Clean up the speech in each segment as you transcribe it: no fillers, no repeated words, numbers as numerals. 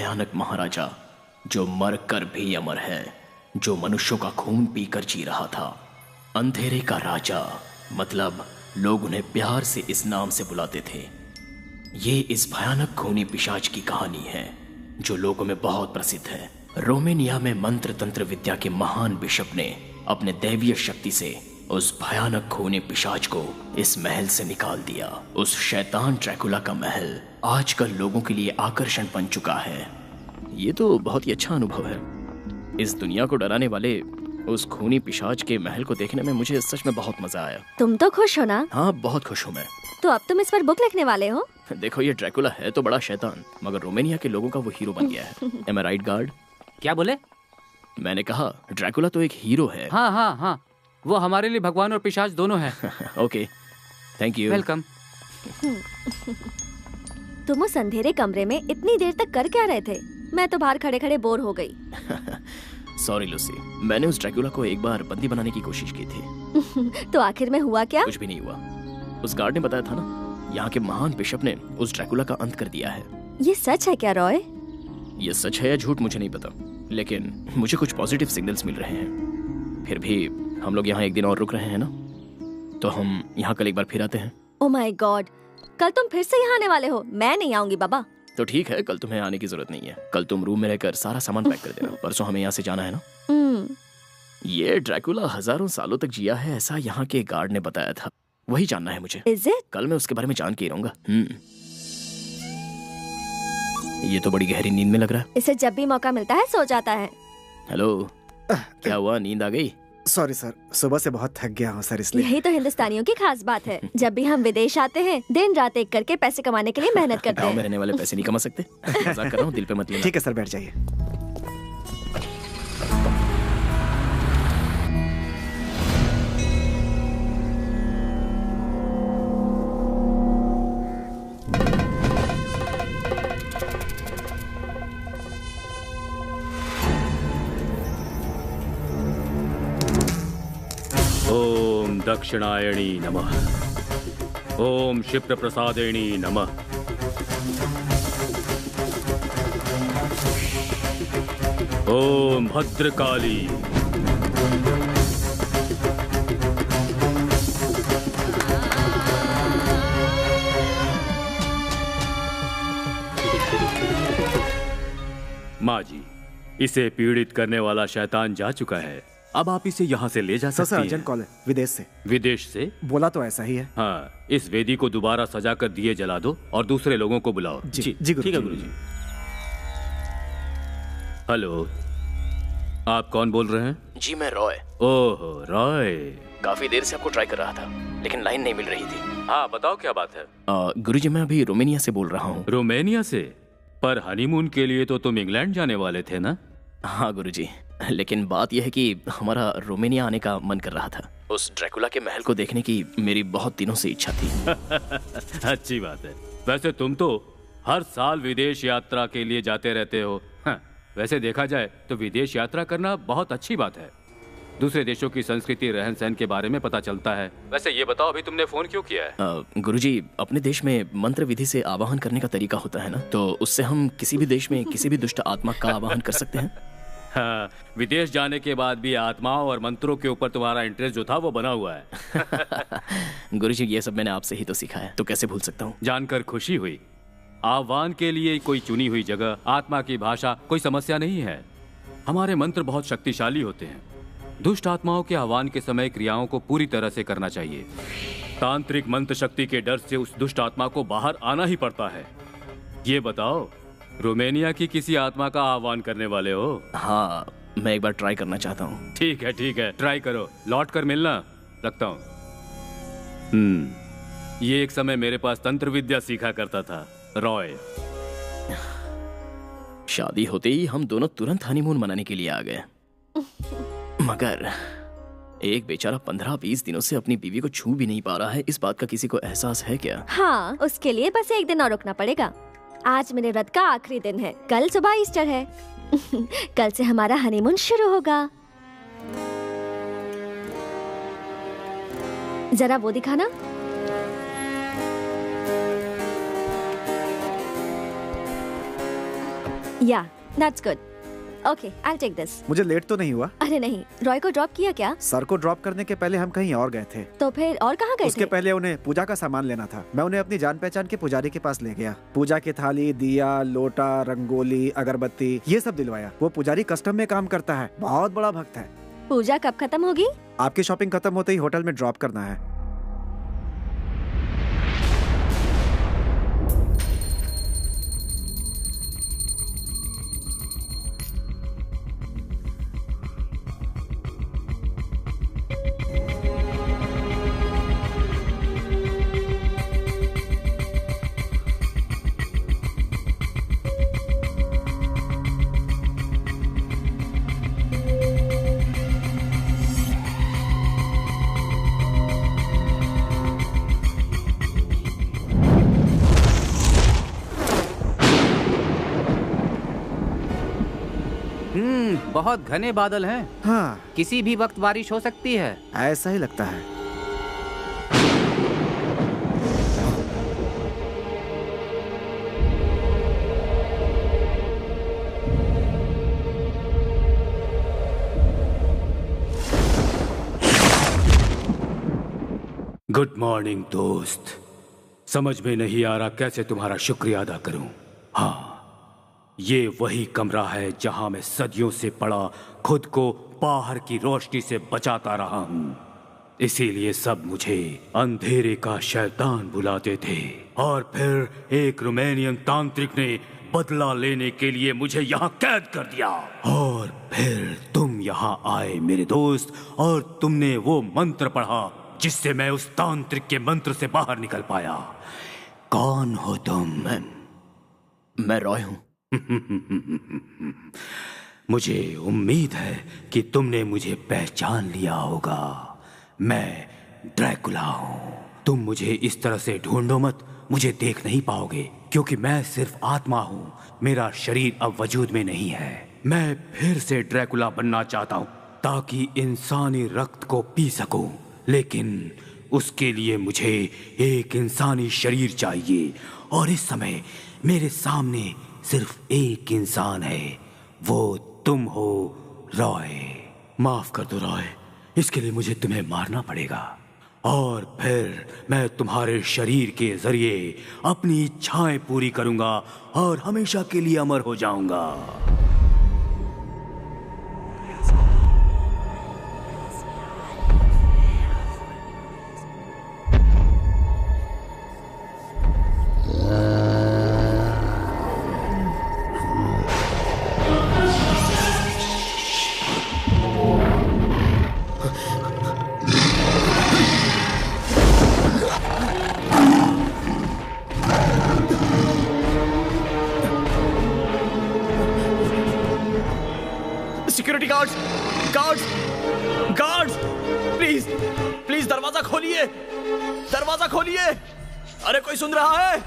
भयानक महाराजा जो मर कर भी अमर है, जो मनुष्यों का खून पीकर जी रहा था। अंधेरे का राजा, मतलब लोग उन्हें प्यार से इस नाम से बुलाते थे। ये इस भयानक खूनी पिशाच की कहानी है जो लोगों में बहुत प्रसिद्ध है। रोमेनिया में मंत्र तंत्र विद्या के महान बिशप ने अपने दैवीय शक्ति से उस भयानक खूनी पिशाच को इस महल से निकाल दिया। उस शैतान ड्रैकुला का महल आजकल लोगों के लिए आकर्षण बन चुका है। ये तो बहुत ही अच्छा अनुभव है। इस दुनिया को डराने वाले उस खूनी पिशाच के महल को देखने में मुझे सच में बहुत मजा आया। तुम तो खुश हो ना? हाँ, बहुत खुश हूँ मैं। तो अब तुम इस पर बुक लिखने वाले हो? देखो, ये ड्रैकुला है तो बड़ा शैतान, मगर रोमेनिया के लोगों का वो हीरो बन गया है। Am I right, guard? क्या बोले? मैंने कहा ड्रैकुला तो एक हीरो है। हाँ हाँ हाँ, वो हमारे लिए भगवान और पिशाच दोनों हैं। Okay, thank you. वेलकम। तुम उस अंधेरे कमरे में इतनी देर तक कर क्या रहे थे? मैं तो बाहर खड़े खड़े बोर हो गई। सॉरी लूसी, मैंने उस ड्रैकुला को एक बार बंदी बनाने की कोशिश की थी। तो आखिर में हुआ क्या? कुछ भी नहीं हुआ। उस गार्ड ने बताया था ना, यहाँ के महान बिशप ने उस ड्रैकुला का अंत कर दिया है। ये सच है क्या रॉय? ये सच है या झूठ मुझे नहीं पता, लेकिन मुझे कुछ पॉजिटिव सिग्नल्स मिल रहे हैं। फिर भी हम लोग यहाँ एक दिन और रुक रहे हैं ना, तो हम यहाँ कल एक बार फिर आते हैं। ओह माय गॉड, कल तुम फिर से यहाँ आने वाले हो? मैं नहीं आऊंगी बाबा। तो ठीक है, कल तुम्हें आने की जरूरत नहीं है। कल तुम रूम में रहकर सारा सामान पैक कर देना। परसों हमें यहाँ से जाना है ना। ये ड्रैकुला हजारों सालों तक जिया है, ऐसा यहाँ के गार्ड ने बताया था। वही जानना है मुझे। Is it? कल मैं उसके बारे में जान के ही रहूंगा। ये तो बड़ी गहरी नींद में लग रहा है। इसे जब भी मौका मिलता है सो जाता है। हेलो, क्या हुआ, नींद आ गई? सॉरी सर, सुबह से बहुत थक गया हूँ सर, इसलिए। यही तो हिंदुस्तानियों की खास बात है। जब भी हम विदेश आते हैं, दिन रात एक करके पैसे कमाने के लिए मेहनत करते गाँव हैं। में रहने वाले पैसे नहीं कमा सकते? मजाक कर रहा हूँ, दिल पे मत लेना। ठीक है सर, बैठ जाइए। ओम दक्षिणायणी नमः। ओम क्षिप्र प्रसादेणी नमः। ओम भद्रकाली। माँ जी, इसे पीड़ित करने वाला शैतान जा चुका है। अब आप इसे यहाँ से ले जा सकती सर हैं। अर्जेंट कॉल है, विदेश से। विदेश से? बोला तो ऐसा ही है। हाँ, इस वेदी को दोबारा सजा कर दिए जला दो और दूसरे लोगों को बुलाओ। जी ठीक है गुरुजी। हेलो, आप कौन बोल रहे हैं? जी मैं रॉय। ओह रॉय, काफी देर से आपको ट्राई कर रहा था, लेकिन लाइन नहीं मिल रही थी। हाँ बताओ क्या बात है? गुरुजी, मैं अभी रोमेनिया से बोल रहा हूँ। रोमेनिया से? पर हनीमून के लिए तो तुम इंग्लैंड जाने वाले थे ना? हाँ गुरुजी, लेकिन बात यह है कि हमारा रोमेनिया आने का मन कर रहा था। उस ड्रैकुला के महल को देखने की मेरी बहुत दिनों से इच्छा थी। अच्छी बात है। वैसे तुम तो हर साल विदेश यात्रा के लिए जाते रहते हो। हाँ, वैसे देखा जाए तो विदेश यात्रा करना बहुत अच्छी बात है। दूसरे देशों की संस्कृति, रहन सहन के बारे में पता चलता है। वैसे ये बताओ, अभी तुमने फोन क्यों किया है? गुरुजी, अपने देश में मंत्र विधि से आवाहन करने का तरीका होता है ना, तो उससे हम किसी भी देश में किसी भी दुष्ट आत्मा का आवाहन कर सकते हैं। हाँ, विदेश जाने के बाद भी आत्माओं और मंत्रों के ऊपर तुम्हारा इंटरेस्ट जो था वो बना हुआ है। गुरुजी, ये सब मैंने आपसे ही तो सीखा है, तो कैसे भूल सकता हूँ। जानकर खुशी हुई। आह्वान के लिए कोई चुनी हुई जगह, आत्मा की भाषा कोई समस्या नहीं है। हमारे मंत्र बहुत शक्तिशाली होते हैं। दुष्ट आत्माओं के आह्वान के समय क्रियाओं को पूरी तरह से करना चाहिए। तांत्रिक मंत्र शक्ति के डर से उस दुष्ट आत्मा को बाहर आना ही पड़ता है। ये बताओ, रोमेनिया की किसी आत्मा का आह्वान करने वाले हो? हाँ, मैं एक बार ट्राई करना चाहता हूँ। ठीक है, ट्राई करो। लौट कर मिलना। रखता हूँ। ये एक समय मेरे पास तंत्र विद्या सीखा करता था, रॉय। शादी होते ही हम दोनों तुरंत हनीमून मनाने के लिए आ गए, मगर एक बेचारा 15-20 दिनों से अपनी बीवी को छू भी नहीं पा रहा है। इस बात का किसी को एहसास है क्या? हाँ, उसके लिए बस एक दिन और रुकना पड़ेगा। आज मेरे व्रत का आखिरी दिन है। कल सुबह ईस्टर है। कल से हमारा हनीमून शुरू होगा। जरा वो दिखाना। Yeah that's good. Okay, I take this. मुझे लेट तो नहीं हुआ? अरे नहीं, रॉय को ड्रॉप किया क्या? सर को ड्रॉप करने के पहले हम कहीं और गए थे। तो फिर और कहाँ गए उसके थे? पहले उन्हें पूजा का सामान लेना था। मैं उन्हें अपनी जान पहचान के पुजारी के पास ले गया। पूजा की थाली, दिया, लोटा, रंगोली, अगरबत्ती ये सब दिलवाया। वो पुजारी कस्टम में काम करता है, बहुत बड़ा भक्त है। पूजा कब खत्म होगी? आपकी शॉपिंग खत्म होते ही होटल में ड्रॉप करना है। बहुत घने बादल हैं। हाँ, किसी भी वक्त बारिश हो सकती है। ऐसा ही लगता है। गुड मॉर्निंग दोस्त। समझ में नहीं आ रहा कैसे तुम्हारा शुक्रिया अदा करूं। हाँ, ये वही कमरा है जहां मैं सदियों से पड़ा खुद को बाहर की रोशनी से बचाता रहा हूं। इसीलिए सब मुझे अंधेरे का शैतान बुलाते थे। और फिर एक रोमानियन तांत्रिक ने बदला लेने के लिए मुझे यहाँ कैद कर दिया। और फिर तुम यहाँ आए मेरे दोस्त, और तुमने वो मंत्र पढ़ा जिससे मैं उस तांत्रिक के मंत्र से बाहर निकल पाया। कौन हो तुम? मैं रॉय हूं। मुझे उम्मीद है कि तुमने मुझे पहचान लिया होगा। मैं ड्रैकुला हूं। तुम मुझे इस तरह से ढूंढो मत, मुझे देख नहीं पाओगे, क्योंकि मैं सिर्फ आत्मा हूं। मेरा शरीर अब वजूद में नहीं है। मैं फिर से ड्रैकुला बनना चाहता हूं ताकि इंसानी रक्त को पी सकूं, लेकिन उसके लिए मुझे एक इंसानी शरीर चाहिए। और इस समय मेरे सामने सिर्फ एक इंसान है, वो तुम हो रॉय। माफ कर दो रॉय, इसके लिए मुझे तुम्हें मारना पड़ेगा। और फिर मैं तुम्हारे शरीर के जरिए अपनी इच्छाएं पूरी करूंगा और हमेशा के लिए अमर हो जाऊंगा। Security guards, guards, guards, please please दरवाजा खोलिए, दरवाजा खोलिए। अरे कोई सुन रहा है?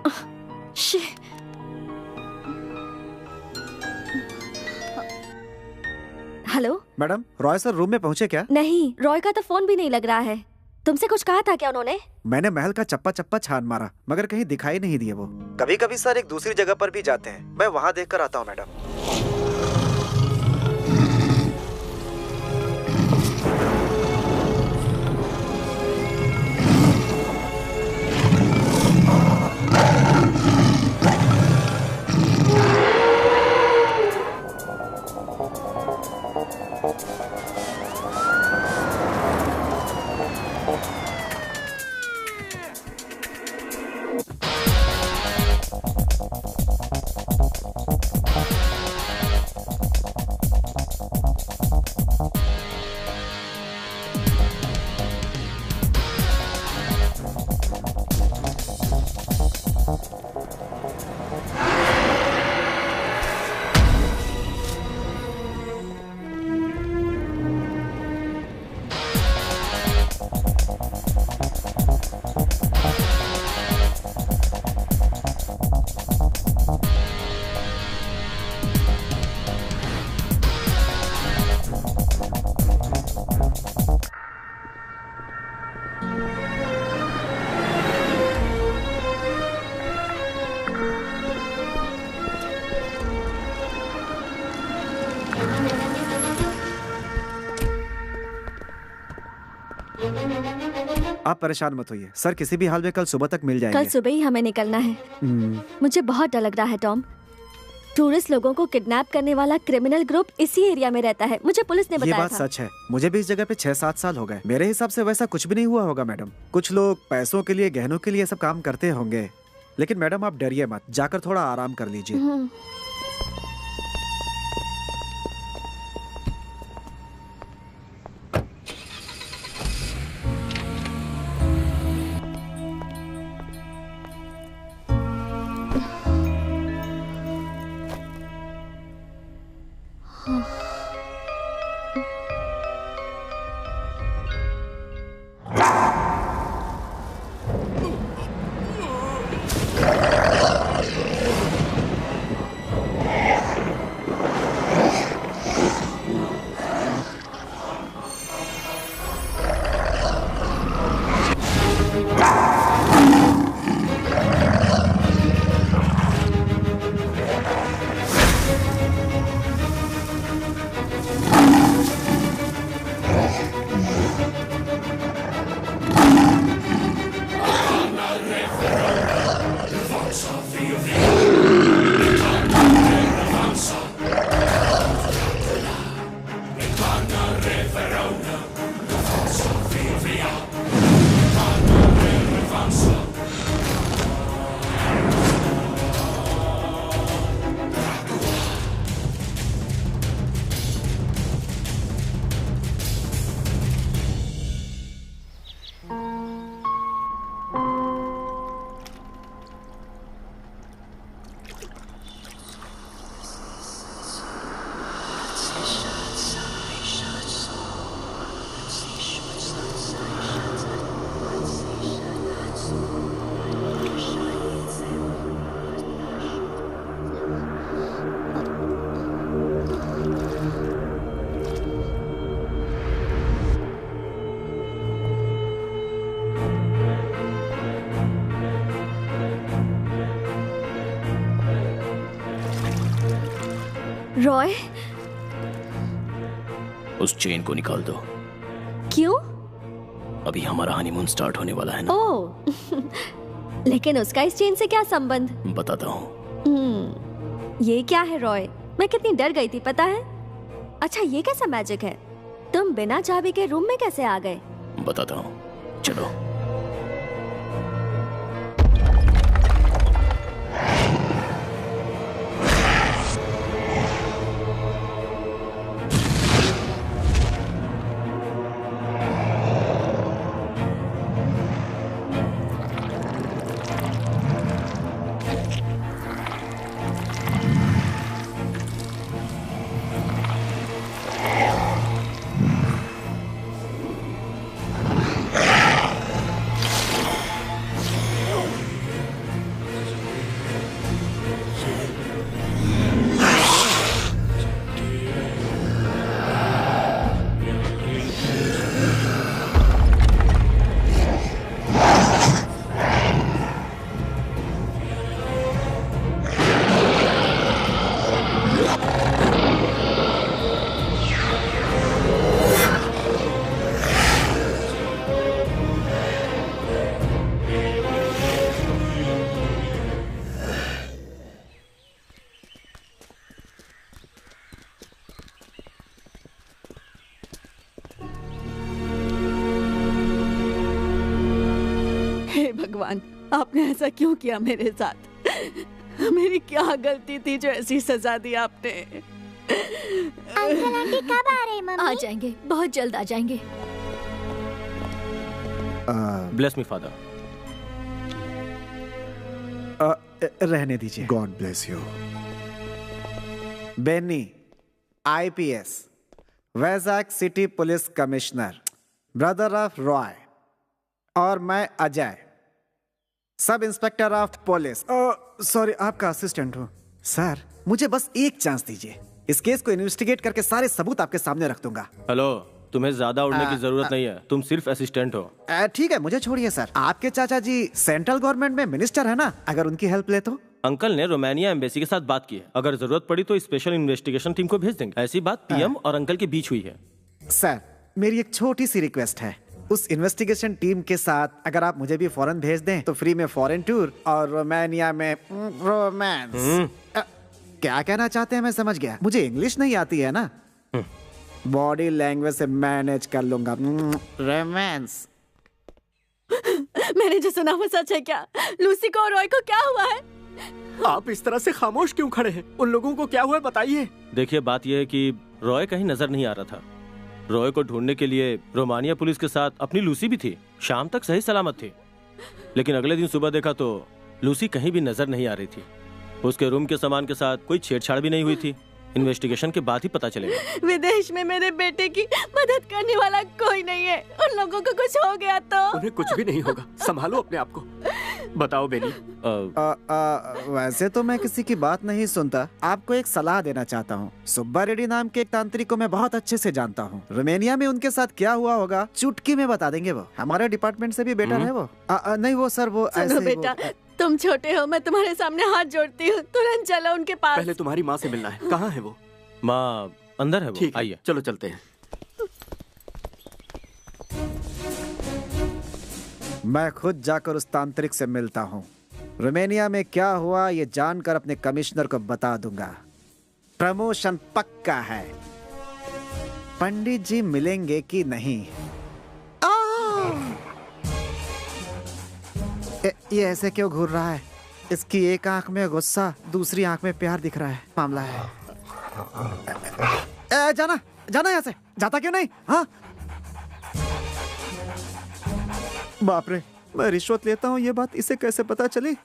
She. Hello. Madam, Roy sir room में पहुंचे क्या? नहीं, रॉय का तो फोन भी नहीं लग रहा है। तुमसे कुछ कहा था क्या उन्होंने? मैंने महल का चप्पा चप्पा छान मारा मगर कहीं दिखाई नहीं दिए वो। कभी कभी सर एक दूसरी जगह पर भी जाते हैं, मैं वहाँ देख कर आता हूँ मैडम। आप परेशान मत होइए, सर किसी भी हाल में कल सुबह तक मिल जाएंगे। कल सुबह ही हमें निकलना है। मुझे बहुत डर लग रहा है टॉम। टूरिस्ट लोगों को किडनैप करने वाला क्रिमिनल ग्रुप इसी एरिया में रहता है, मुझे पुलिस ने ये बताया बात था। सच है, मुझे भी इस जगह पे 6-7 साल हो गए। मेरे हिसाब से वैसा कुछ भी नहीं हुआ होगा मैडम। कुछ लोग पैसों के लिए, गहनों के लिए सब काम करते होंगे, लेकिन मैडम आप डरिए मत, जाकर थोड़ा आराम कर लीजिए। रॉय, उस चेन को निकाल दो। क्यों? अभी हमारा हनीमून स्टार्ट होने वाला है ना। ओह, लेकिन उसका इस चेन से क्या संबंध? बताता हूँ। ये क्या है रॉय? मैं कितनी डर गई थी पता है? अच्छा, ये कैसा मैजिक है? तुम बिना चाबी के रूम में कैसे आ गए? बताता हूँ, चलो। भगवान, आपने ऐसा क्यों किया मेरे साथ? मेरी क्या गलती थी जो ऐसी सजा दी आपने? अंकल आंटी कब आ रहे मम्मी? आ जाएंगे, बहुत जल्द आ जाएंगे। Bless me father. रहने दीजिए। God bless you. Benny, IPS, Vizag city police commissioner, brother of Roy, और मैं Ajay, sub inspector of police. Sorry, आपका असिस्टेंट हूँ। सर, मुझे बस एक चांस दीजिए। इस केस को इन्वेस्टिगेट करके सारे सबूत आपके सामने रख दूंगा। हेलो, तुम्हें ज्यादा उड़ने की जरूरत नहीं है, तुम सिर्फ असिस्टेंट हो। ठीक है, मुझे छोड़िए सर। आपके चाचा जी सेंट्रल गवर्नमेंट में मिनिस्टर है ना, अगर उनकी हेल्प ले तो। अंकल ने रोमानिया एम्बेसी के साथ बात की है, अगर जरूरत पड़ी तो स्पेशल इन्वेस्टिगेशन टीम को भेज देंगे। ऐसी बात PM और अंकल के बीच हुई है। सर, मेरी एक छोटी सी रिक्वेस्ट है। उस इन्वेस्टिगेशन टीम के साथ अगर आप मुझे भी फॉरेन भेज दें तो फ्री में फॉरेन टूर और रोमानिया में रोमांस। क्या कहना चाहते हैं मैं समझ गया, मुझे इंग्लिश नहीं आती है ना, बॉडी लैंग्वेज से मैनेज कर लूंगा। रोमांस। मैंने जो सुना वो सच है क्या? लूसी को और रॉय को क्या हुआ है? आप इस तरह से खामोश क्यों खड़े हैं? उन लोगों को क्या हुआ बताइए। देखिए, बात यह है कि रॉय कहीं नजर नहीं आ रहा था। रॉय को ढूंढने के लिए रोमानिया पुलिस के साथ अपनी लूसी भी थी। शाम तक सही सलामत थी, लेकिन अगले दिन सुबह देखा तो लूसी कहीं भी नजर नहीं आ रही थी। उसके रूम के सामान के साथ कोई छेड़छाड़ भी नहीं हुई थी। इन्वेस्टिगेशन के बाद ही पता चलेगा। विदेश में मेरे बेटे की मदद करने वाला कोई नहीं है। उन लोगों को कुछ हो गया तो? उन्हें कुछ भी नहीं होगा, संभालो अपने आप को। बताओ बेनी। वैसे तो मैं किसी की बात नहीं सुनता। आपको एक सलाह देना चाहता हूँ। सुब्बा रेड्डी नाम के एक तांत्रिक को मैं बहुत अच्छे से जानता हूँ। रोमानिया में उनके साथ क्या हुआ होगा चुटकी में बता देंगे वो। हमारे डिपार्टमेंट से भी बेटर है वो। नहीं वो सर, वो सुनो ऐसे बेटा, तुम छोटे हो, मैं तुम्हारे सामने हाथ जोड़ती हूँ, तुरंत चलो उनके पास। पहले तुम्हारी माँ से मिलना है। कहाँ है वो? माँ अंदर है वो। ठीक है, आइए। चलो चलते हैं। मैं खुद जाकर उस तांत्रिक से मिलता हूँ। रोमानिया में क्या हुआ ये जानकर अपने कमिश्नर को बता दूंगा। प्रमोशन पक्का है। पंडित जी मिलेंगे कि नहीं? ये ऐसे क्यों घूर रहा है? इसकी एक आंख में गुस्सा, दूसरी आंख में प्यार दिख रहा है। मामला है। जाना जाना यहाँ से। जाता क्यों नहीं? हाँ, बाप रे, मैं रिश्वत लेता हूँ, ये बात इसे कैसे पता चली?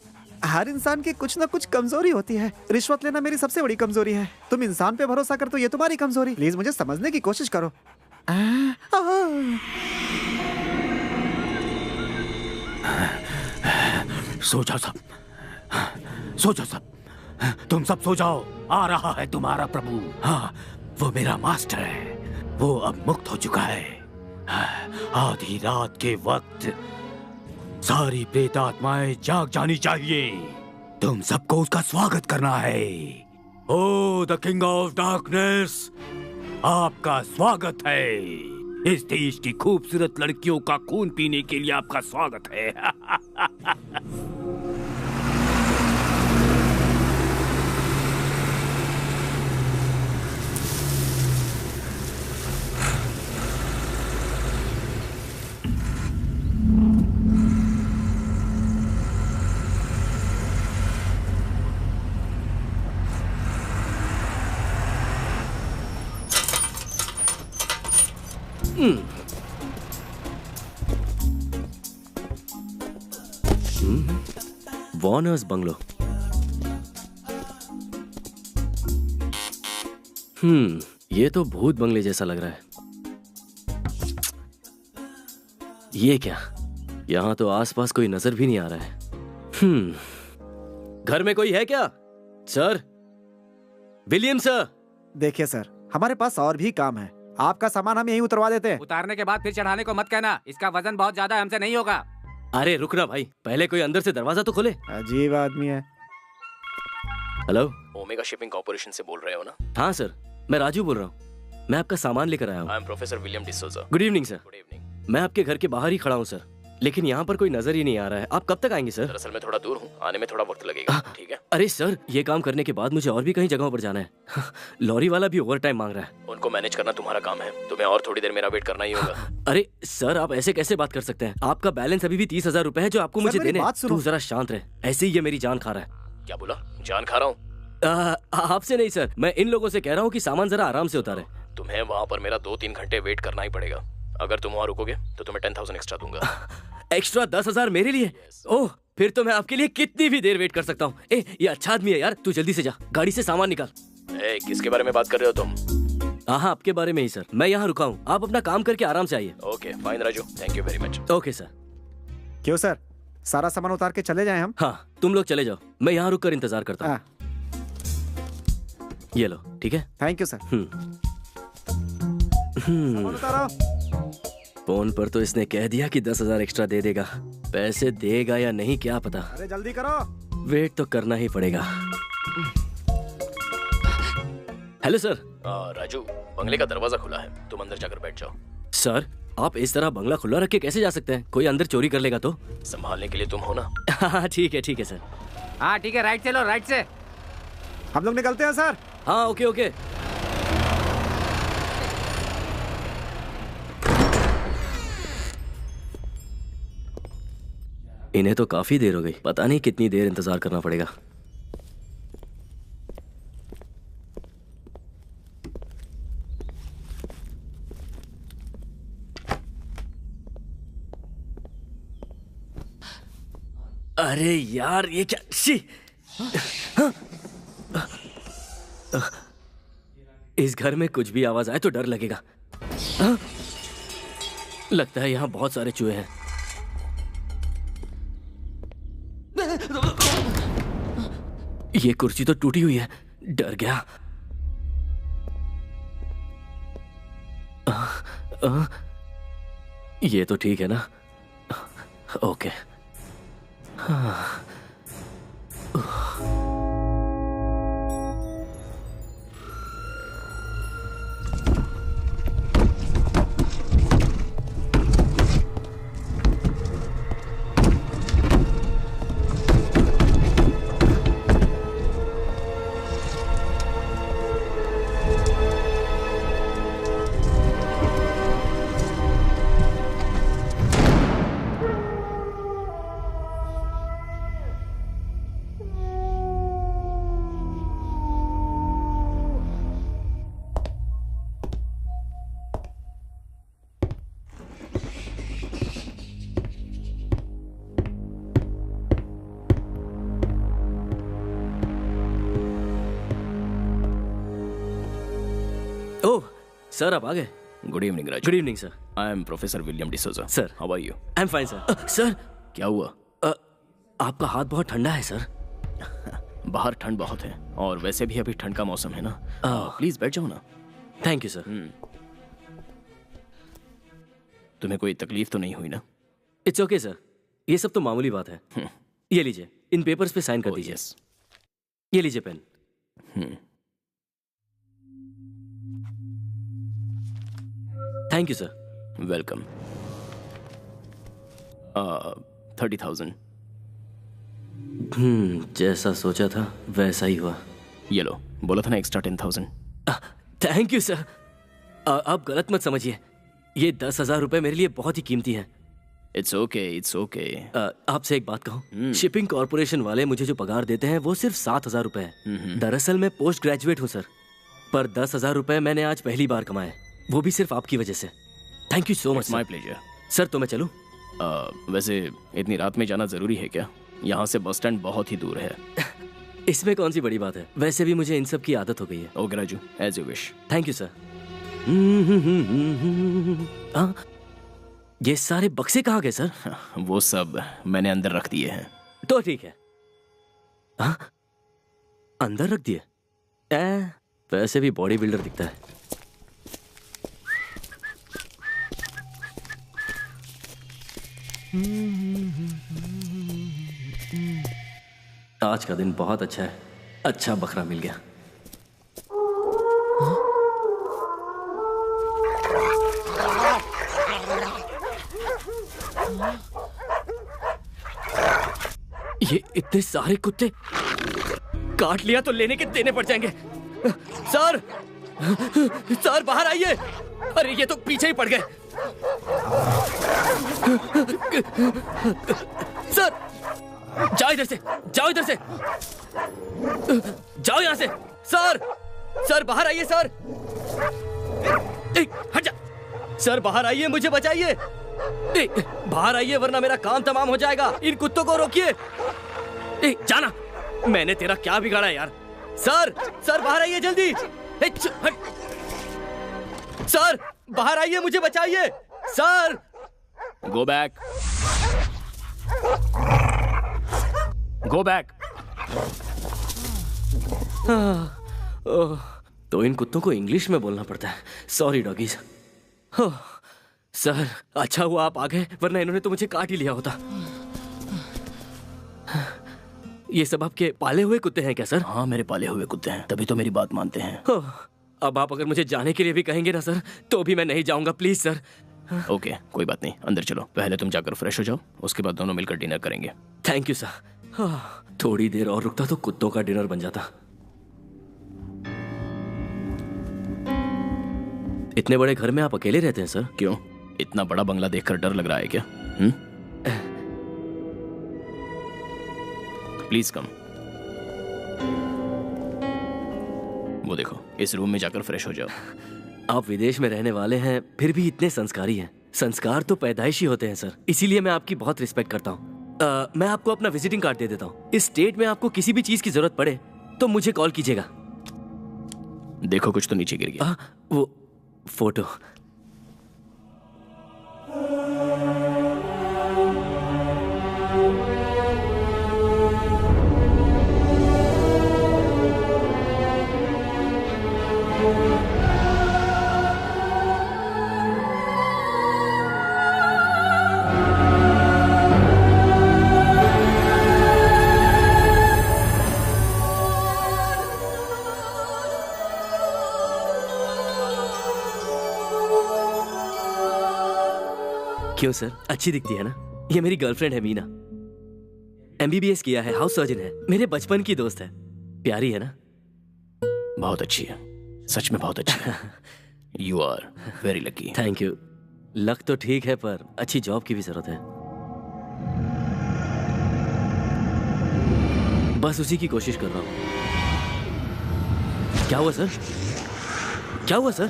हर इंसान की कुछ ना कुछ कमजोरी होती है। रिश्वत लेना मेरी सबसे बड़ी कमजोरी है। तुम इंसान पे भरोसा करते हो, ये तुम्हारी कमजोरी। प्लीज मुझे समझने की कोशिश करो। सो जाओ सब, सो जाओ सब, तुम सब सो जाओ। आ रहा है तुम्हारा प्रभु। हाँ, वो मेरा मास्टर है, वो अब मुक्त हो चुका है। आधी रात के वक्त सारी प्रेत आत्माएं जाग जानी चाहिए। तुम सबको उसका स्वागत करना है। ओ द किंग ऑफ डार्कनेस, आपका स्वागत है। इस देश की खूबसूरत लड़कियों का खून पीने के लिए आपका स्वागत है। Warner's bungalow. ये तो भूत बंगले जैसा लग रहा है। ये क्या? यहाँ तो आसपास कोई नजर भी नहीं आ रहा है। घर में कोई है क्या? Sir, William sir. देखिए सर, हमारे पास और भी काम है। आपका सामान हम यहीं उतरवा देते हैं। उतारने के बाद फिर चढ़ाने को मत कहना, इसका वजन बहुत ज्यादा है, हमसे नहीं होगा। अरे रुकना भाई, पहले कोई अंदर से दरवाजा तो खोले। अजीब आदमी है। हेलो, ओमेगा शिपिंग कॉर्पोरेशन से बोल रहे हो ना? हाँ सर, मैं राजू बोल रहा हूँ। मैं आपका सामान लेकर आया हूँ। आई am professor William D'Souza. Good evening sir. Good evening. मैं आपके घर के बाहर ही खड़ा हूँ सर। लेकिन यहाँ पर कोई नजर ही नहीं आ रहा है। आप कब तक आएंगे सर? दरअसल मैं थोड़ा दूर हूँ, आने में थोड़ा वक्त लगेगा। ठीक है? अरे सर, ये काम करने के बाद मुझे और भी कई जगहों पर जाना है। लॉरी वाला भी ओवर टाइम मांग रहा है। उनको मैनेज करना तुम्हारा काम है, तुम्हें और थोड़ी देर मेरा वेट करना ही होगा। अरे सर, आप ऐसे कैसे बात कर सकते हैं? आपका बैलेंस अभी भी 30,000 रुपए है जो आपको मुझे मेरी देने। बात सुनो। तू जरा शांत रहे, ऐसे ही ये मेरी जान खा रहा है। क्या बोला? जान खा रहा हूँ? आपसे नहीं सर, मैं इन लोगों से कह रहा हूँ कि सामान जरा आराम से उतारे। तुम्हें वहाँ पर मेरा 2-3 घंटे वेट करना ही पड़ेगा। अगर तुम वहाँ रुकोगे तो तुम्हें 10,000 एक्स्ट्रा दूंगा। एक्स्ट्रा 10,000 मेरे लिए? ओह, फिर तो मैं आपके लिए कितनी भी देर वेट कर सकता हूँ। ये अच्छा आदमी है यार। तू जल्दी से जा, गाड़ी से सामान निकाल। किसके बारे में बात कर रहे हो तुम? हाँ, आपके बारे में ही सर। मैं यहाँ रुका हूँ, आप अपना काम करके आराम से आइए। Okay fine Raju, thank you very much. Okay sir. क्यों सर, सारा सामान उतार के चले जाएं हम? हाँ, तुम लोग चले जाओ, मैं यहाँ रुक कर इंतजार करता हूँ। ये लो, ठीक है? Thank you sir. सामान उतारो। फोन पर तो इसने कह दिया कि 10,000 एक्स्ट्रा दे देगा। पैसे देगा या नहीं क्या पता। अरे जल्दी करो। वेट तो करना ही पड़ेगा। Hello sir. राजू, बंगले का दरवाजा खुला है, तुम अंदर जाकर बैठ जाओ। सर, आप इस तरह बंगला खुला रख के कैसे जा सकते हैं? कोई अंदर चोरी कर लेगा तो? संभालने के लिए तुम हो ना। हाँ ठीक है सर। हाँ ठीक है, राइट चलो, राइट से। हम लोग निकलते हैं सर। हाँ ओके ओके। इन्हें तो काफी देर हो गई, पता नहीं कितनी देर इंतजार करना पड़ेगा। अरे यार, ये क्या? इस घर में कुछ भी आवाज आए तो डर लगेगा। लगता है यहाँ बहुत सारे चूहे हैं। ये कुर्सी तो टूटी हुई है, डर गया। ये तो ठीक है ना? ओके। ओह सर, आप आ गए। Good evening Raju. Good evening sir. I am professor William D'Souza. Sir, how are you? I am fine sir. Sir, क्या हुआ? आपका हाथ बहुत ठंडा है सर। बाहर ठंड बहुत है और वैसे भी अभी ठंड का मौसम है ना। प्लीज बैठ जाओ ना। Thank you sir. तुम्हें कोई तकलीफ तो नहीं हुई ना? इट्स ओके सर, ये सब तो मामूली बात है। ये लीजिए, इन पेपर्स पे साइन कर दीजिए। ये लीजिए pen. Thank you sir. Welcome. 30,000। जैसा सोचा था वैसा ही हुआ। ये लो, बोला था ना एक्स्ट्रा 10,000। Thank you sir. आप गलत मत समझिए, ये 10,000 रुपए मेरे लिए बहुत ही कीमती हैं। It's okay, it's okay. आपसे एक बात कहूँ, शिपिंग कॉर्पोरेशन वाले मुझे जो पगार देते हैं वो सिर्फ 7,000 रुपए है। दरअसल मैं पोस्ट ग्रेजुएट हूँ सर, पर 10,000 रुपए मैंने आज पहली बार कमाए, वो भी सिर्फ आपकी वजह से। Thank you so much. My pleasure. Sir, तो मैं चलूँ? वैसे इतनी रात में जाना जरूरी है क्या? यहाँ से बस स्टैंड बहुत ही दूर है। इसमें कौन सी बड़ी बात है, वैसे भी मुझे इन सब की आदत हो गई है। Okay Raju, as you wish. Thank you sir. ये सारे बक्से कहाँ गए सर? वो सब मैंने अंदर रख दिए हैं। तो ठीक है। अंदर रख दिए? वैसे भी बॉडी बिल्डर दिखता है। आज का दिन बहुत अच्छा है, अच्छा बकरा मिल गया। ये इतने सारे कुत्ते काट लिया तो लेने के देने पड़ जाएंगे। सर, सर बाहर आइए। अरे ये तो पीछे ही पड़ गए। सर जाओ इधर से, जाओ इधर से, जाओ यहां से। सर, सर बाहर आइए। सर हट जा। सर बाहर आइए, मुझे बचाइए। बाहर आइए वरना मेरा काम तमाम हो जाएगा। इन कुत्तों को रोकिए। जाना। मैंने तेरा क्या बिगाड़ा यार। सर, सर बाहर आइए जल्दी। हट। सर बाहर आइए, मुझे बचाइए। Sir go back, go back. तो इन कुत्तों को इंग्लिश में बोलना पड़ता है। Sorry doggies. सर अच्छा हुआ आप आ गए, वरना इन्होंने तो मुझे काट ही लिया होता। ये सब आपके पाले हुए कुत्ते हैं क्या सर? हाँ मेरे पाले हुए कुत्ते हैं, तभी तो मेरी बात मानते हैं। अब आप अगर मुझे जाने के लिए भी कहेंगे ना सर, तो भी मैं नहीं जाऊंगा, प्लीज सर। ओके कोई बात नहीं, अंदर चलो। पहले तुम जाकर फ्रेश हो जाओ, उसके बाद दोनों मिलकर डिनर करेंगे। Thank you sir. थोड़ी देर और रुकता तो कुत्तों का डिनर बन जाता। इतने बड़े घर में आप अकेले रहते हैं सर? क्यों, इतना बड़ा बंगला देखकर डर लग रहा है क्या? Please come. वो देखो, इस रूम में जाकर फ्रेश हो जाओ। आप विदेश में रहने वाले हैं, फिर भी इतने संस्कारी हैं। संस्कार तो पैदाइशी होते हैं सर, इसीलिए मैं आपकी बहुत रिस्पेक्ट करता हूँ। मैं आपको अपना विजिटिंग कार्ड दे देता हूँ। इस स्टेट में आपको किसी भी चीज की जरूरत पड़े तो मुझे कॉल कीजिएगा। देखो कुछ तो नीचे गिर गया। वो फोटो। क्यों सर, अच्छी दिखती है ना? ये मेरी गर्लफ्रेंड है मीना। MBBS किया है, हाउस सर्जन है, मेरे बचपन की दोस्त है। प्यारी है ना? बहुत अच्छी है, सच में बहुत अच्छी है। You are very lucky. Thank you. Luck तो ठीक है, पर अच्छी जॉब की भी जरूरत है। बस उसी की कोशिश कर रहा हूं। क्या हुआ सर? क्या हुआ सर?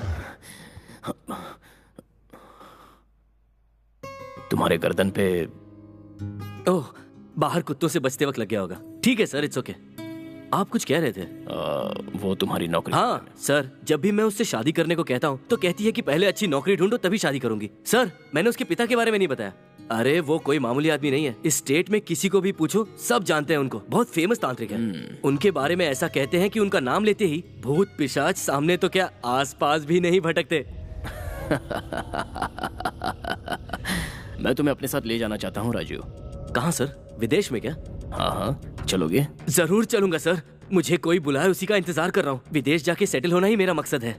तुम्हारे गर्दन पे। ओह, बाहर कुत्तों से बचते वक्त लग गया होगा। ठीक है सर, इट्स ओके। आप कुछ कह रहे थे? वो तुम्हारी नौकरी। हाँ सर, जब भी मैं उससे शादी करने को कहता हूँ तो कहती है कि पहले अच्छी नौकरी ढूंढो तभी शादी करूंगी। सर मैंने उसके पिता के बारे में नहीं बताया। अरे वो कोई मामूली आदमी नहीं है। इस स्टेट में किसी को भी पूछो, सब जानते हैं उनको। बहुत फेमस तांत्रिक है। उनके बारे में ऐसा कहते हैं कि उनका नाम लेते ही भूत पिशाच सामने तो क्या आसपास भी नहीं भटकते। मैं तुम्हें अपने साथ ले जाना चाहता हूँ राजू। कहाँ सर? विदेश में क्या? हाँ, चलोगे? जरूर चलूंगा सर, मुझे कोई बुलाए उसी का इंतजार कर रहा हूँ। विदेश जाके सेटल होना ही मेरा मकसद है।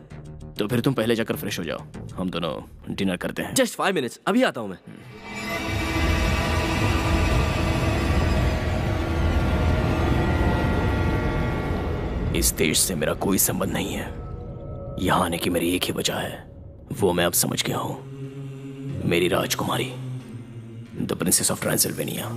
तो फिर तुम पहले जाकर फ्रेश हो जाओ, हम दोनों डिनर करते हैं। जस्ट 5 मिनट्स, अभी आता हूँ मैं। इस देश से मेरा कोई संबंध नहीं है। यहाँ आने की मेरी एक ही वजह है, वो मैं अब समझ गया हूँ। मेरी राजकुमारी, the princess of Transylvania.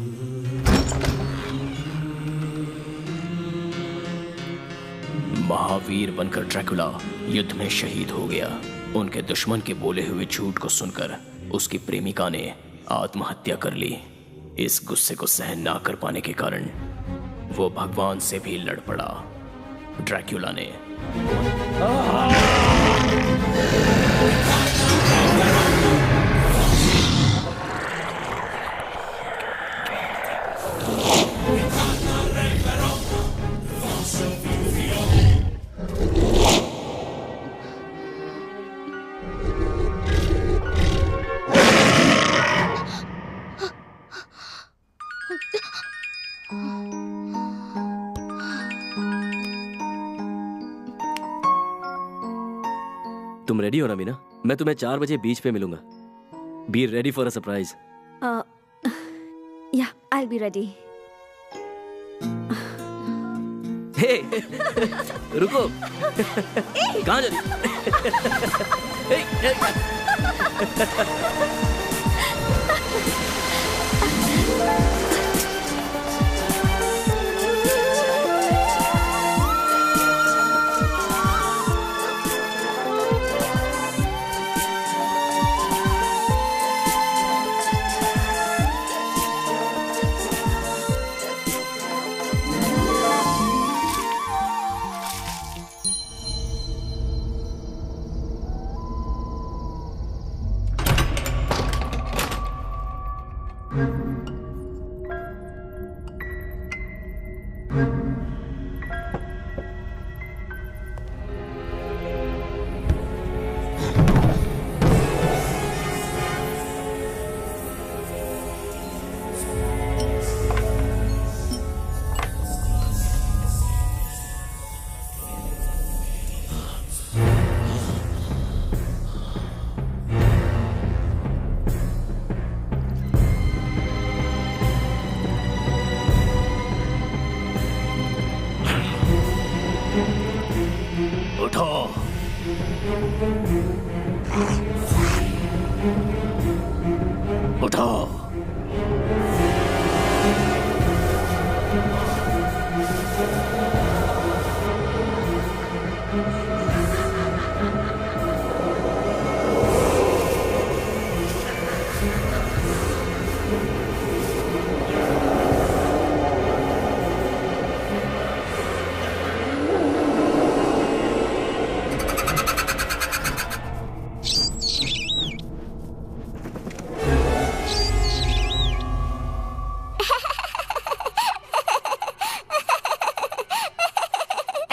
Mahavir बनकर ड्रैकुला युद्ध में शहीद हो गया। उनके दुश्मन के बोले हुए झूठ को सुनकर उसकी प्रेमिका ने आत्महत्या कर ली। इस गुस्से को सहन ना कर पाने के कारण वो भगवान से भी लड़ पड़ा। ड्रैकुला ने तुम रेडी हो ना मीना? मैं तुम्हें 4 बजे बीच पे मिलूंगा। Be ready for a surprise. Yeah, I'll be ready. हे रुको, कहाँ जा रही? हे, हे। उठो। उठो।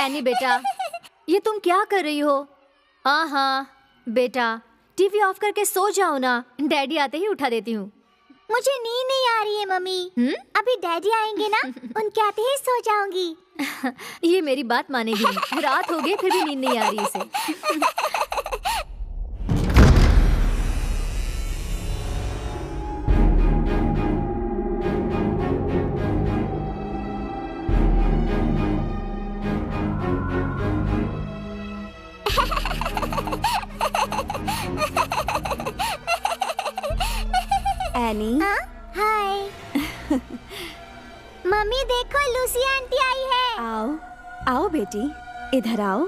एनी बेटा, ये तुम क्या कर रही हो? हाँ बेटा, टीवी ऑफ करके सो जाओ ना, डैडी आते ही उठा देती हूँ। मुझे नींद नहीं आ रही है मम्मी। अभी डैडी आएंगे ना, उनके आते ही सो जाऊंगी। ये मेरी बात मानेगी नहीं। रात हो गई फिर भी नींद नहीं आ रही इसे। एनी, हाय। मम्मी देखो, लूसी आंटी आई है। आओ आओ बेटी, इधर आओ।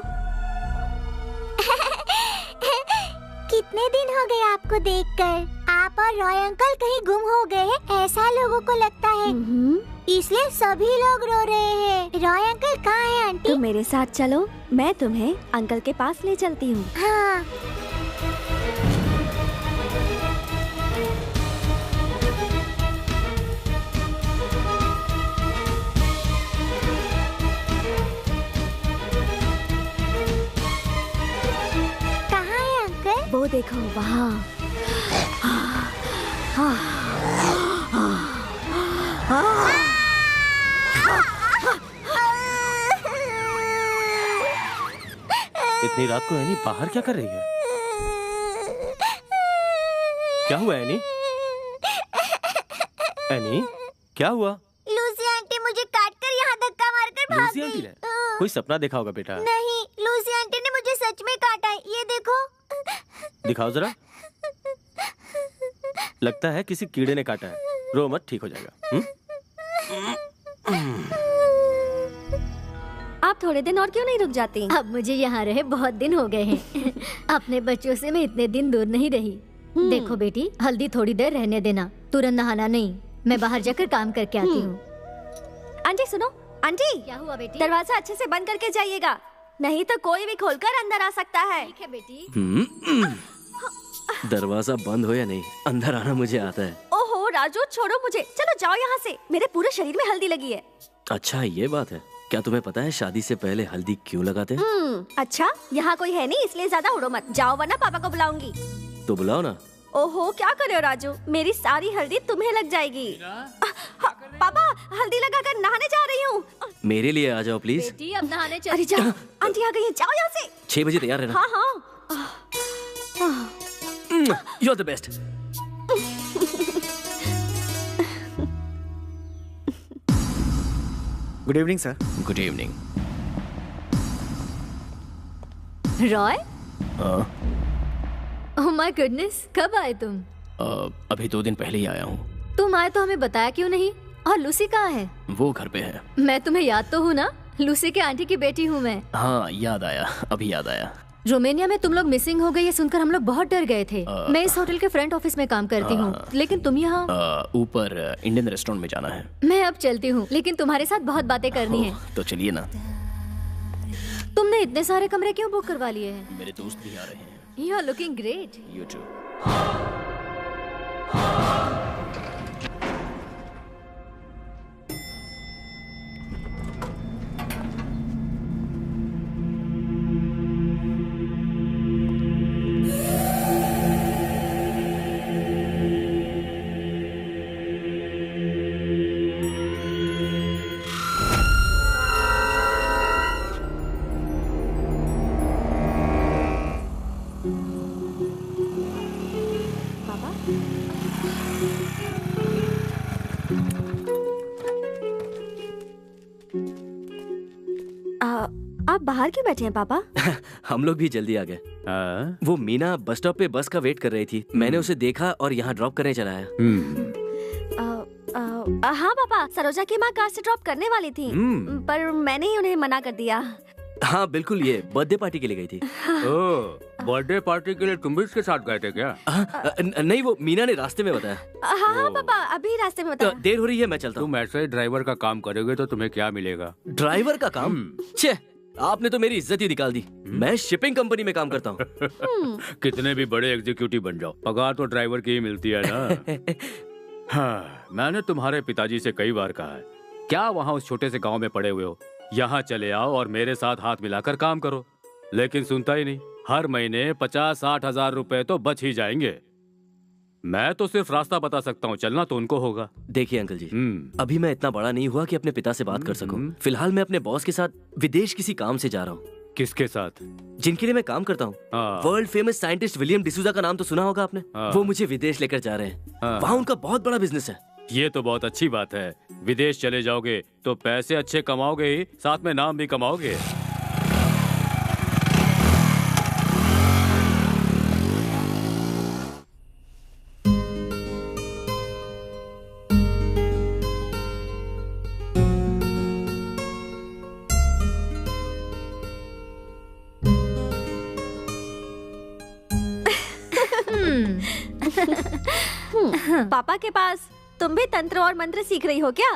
कितने दिन हो गए आपको देखकर। आप और रॉय अंकल कहीं गुम हो गए हैं, ऐसा लोगों को लगता है। इसलिए सभी लोग रो रहे हैं। रॉय अंकल कहाँ हैं आंटी? तुम मेरे साथ चलो, मैं तुम्हें अंकल के पास ले चलती हूँ। हाँ। वो देखो वहाँ। इतनी रात को एनी बाहर क्या कर रही है? क्या हुआ एनी? एनी, क्या हुआ? लूसी आंटी मुझे काटकर यहाँ धक्का मारकर भाग लूसी आंटी गई। ने? कोई सपना देखा होगा बेटा। नहीं, लूसी आंटी ने मुझे सच में काटा है। ये देखो। दिखाओ जरा। लगता है किसी कीड़े ने काटा है। रो मत, ठीक हो जाएगा। आप थोड़े दिन और क्यों नहीं रुक जाती? अब मुझे यहाँ रहे बहुत दिन हो गए हैं। अपने बच्चों से मैं इतने दिन दूर नहीं रही। देखो बेटी, हल्दी थोड़ी देर रहने देना, तुरंत नहाना नहीं। मैं बाहर जाकर काम करके आती हूँ। आंटी सुनो, आंटी क्या हुआ बेटी? दरवाजा अच्छे से बंद करके जाइएगा, नहीं तो कोई भी खोलकर अंदर आ सकता है। ठीक है बेटी। दरवाजा बंद हो या नहीं, अंदर आना मुझे आता है। ओहो राजू, छोड़ो मुझे, चलो जाओ यहाँ से। मेरे पूरे शरीर में हल्दी लगी है। अच्छा ये बात है। क्या तुम्हें पता है शादी से पहले हल्दी क्यों लगाते हैं? अच्छा, यहाँ कोई है नहीं इसलिए ज्यादा उड़ो मत। जाओ वरना पापा को बुलाऊंगी। तो बुलाओ ना। ओहो, क्या कर रहे हो राजू? मेरी सारी हल्दी तुम्हें लग जाएगी। पापा, हल्दी लगाकर नहाने जा रही हूँ। मेरे लिए आ जाओ प्लीज। बेटी अब नहाने चल। अरे जाओ, आंटी आ गई है, जाओ यहाँ से। 6 बजे तैयार रहना। हाँ। You are the best. Good evening sir. Good evening. Roy, हाँ, ओह माय गुडनेस, कब आए तुम? अभी 2 दिन पहले ही आया हूँ। तुम आए तो हमें बताया क्यों नहीं? और लूसी कहाँ है? वो घर पे है। मैं तुम्हें याद तो हूँ ना? लूसी के आंटी की बेटी हूँ मैं। हाँ, याद आया, अभी याद आया। रोमानिया में तुम लोग मिसिंग हो गए ये सुनकर हम लोग बहुत डर गए थे। मैं इस होटल के फ्रंट ऑफिस में काम करती हूँ, लेकिन तुम यहाँ। ऊपर इंडियन रेस्टोरेंट में जाना है। मैं अब चलती हूँ, लेकिन तुम्हारे साथ बहुत बातें करनी है। तो चलिए ना। तुमने इतने सारे कमरे क्यों बुक करवा लिए हैं? मेरे दोस्त भी आ रहे हैं। You are looking great. You too. आप बाहर क्यों बैठे हैं पापा? हम लोग भी जल्दी आ गए। वो मीना बस स्टॉप पे बस का वेट कर रही थी। मैंने उसे देखा और यहाँ ड्रॉप करने चला आया। हाँ पापा, सरोजा की माँ कार से ड्रॉप करने वाली थी, पर मैंने ही उन्हें मना कर दिया। हाँ बिल्कुल, ये बर्थडे पार्टी के लिए गई थी। ओह, बर्थडे पार्टी के लिए तुम भी इसके साथ गए थे क्या? नहीं, वो मीना ने रास्ते में बताया। हाँ पापा, अभी रास्ते में बताया। देर हो रही है, मैं चलता हूँ। तुम ऐसे ड्राइवर का काम करोगे तो तुम्हें क्या मिलेगा? ड्राइवर का काम? छे, आपने तो मेरी इज्जत ही निकाल दी। मैं शिपिंग कंपनी में काम करता हूँ। कितने भी बड़े एग्जीक्यूटिव बन जाओ, पगार तो ड्राइवर की ही मिलती है ना। हाँ, मैंने तुम्हारे पिताजी से कई बार कहा है, क्या वहाँ उस छोटे से गांव में पड़े हुए हो, यहाँ चले आओ और मेरे साथ हाथ मिलाकर काम करो, लेकिन सुनता ही नहीं। हर महीने 50-60 हजार रुपए तो बच ही जाएंगे। मैं तो सिर्फ रास्ता बता सकता हूँ, चलना तो उनको होगा। देखिए अंकल जी, अभी मैं इतना बड़ा नहीं हुआ कि अपने पिता से बात कर सकूं। फिलहाल मैं अपने बॉस के साथ विदेश किसी काम से जा रहा हूँ। किसके साथ? जिनके लिए मैं काम करता हूँ। World famous scientist William D'Souza का नाम तो सुना होगा आपने। वो मुझे विदेश लेकर जा रहे हैं। वहाँ उनका बहुत बड़ा बिजनेस है। ये तो बहुत अच्छी बात है। विदेश चले जाओगे तो पैसे अच्छे कमाओगे ही, साथ में नाम भी कमाओगे। पापा के पास तुम भी तंत्र और मंत्र सीख रही हो क्या?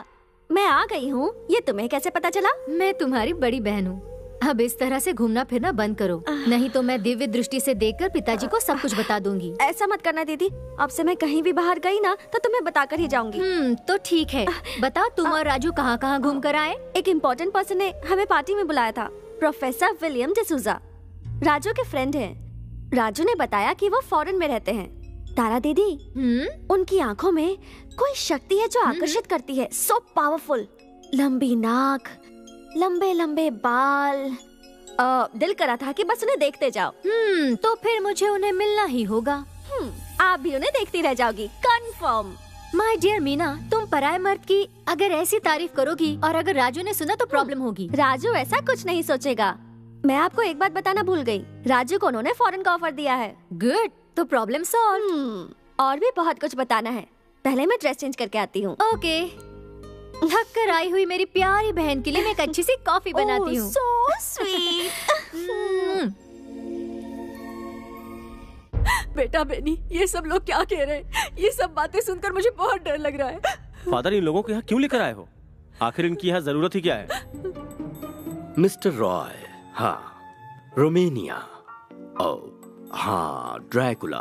मैं आ गई हूँ, ये तुम्हें कैसे पता चला? मैं तुम्हारी बड़ी बहन हूँ। अब इस तरह से घूमना फिरना बंद करो, नहीं तो मैं दिव्य दृष्टि से देखकर पिताजी को सब कुछ बता दूंगी। ऐसा मत करना दीदी, अब से मैं कहीं भी बाहर गई ना तो तुम्हें बताकर ही जाऊंगी। तो ठीक है, बताओ तुम और राजू कहाँ कहाँ घूम कर आए? एक इम्पोर्टेंट पर्सन ने हमें पार्टी में बुलाया था, प्रोफेसर विलियम डिसूजा, राजू के फ्रेंड हैं। राजू ने बताया कि वो फॉरेन में रहते हैं। तारा दीदी, उनकी आंखों में कोई शक्ति है जो आकर्षित करती है, सो पावरफुल। लंबी नाक, लंबे लंबे बाल, दिल करा था कि बस उन्हें देखते जाओ। तो फिर मुझे उन्हें मिलना ही होगा। आप भी उन्हें देखती रह जाओगी, कंफर्म। माय डियर मीना, तुम पराये मर्द की अगर ऐसी तारीफ करोगी और अगर राजू ने सुना तो प्रॉब्लम होगी। राजू ऐसा कुछ नहीं सोचेगा। मैं आपको एक बात बताना भूल गई, राजू को उन्होंने फॉरेन का ऑफर दिया है। गुड, तो प्रॉब्लम सॉल्व। और भी बहुत कुछ बताना है, पहले मैं ड्रेस चेंज करके आती हूँ। ओके। थक कर आई हुई मेरी प्यारी बहन के लिए मैं एक अच्छी सी कॉफी बनाती हूँ। So sweet. बेटा बेनी, ये सब लोग क्या कह रहे हैं? ये सब बातें सुनकर मुझे बहुत डर लग रहा है। फादर, इन लोगों को यहाँ क्यों लेकर आए हो? आखिर इनकी यहाँ जरूरत ही क्या है? मिस्टर रॉय, हाँ, रोमानिया। हाँ, ड्रैकुला,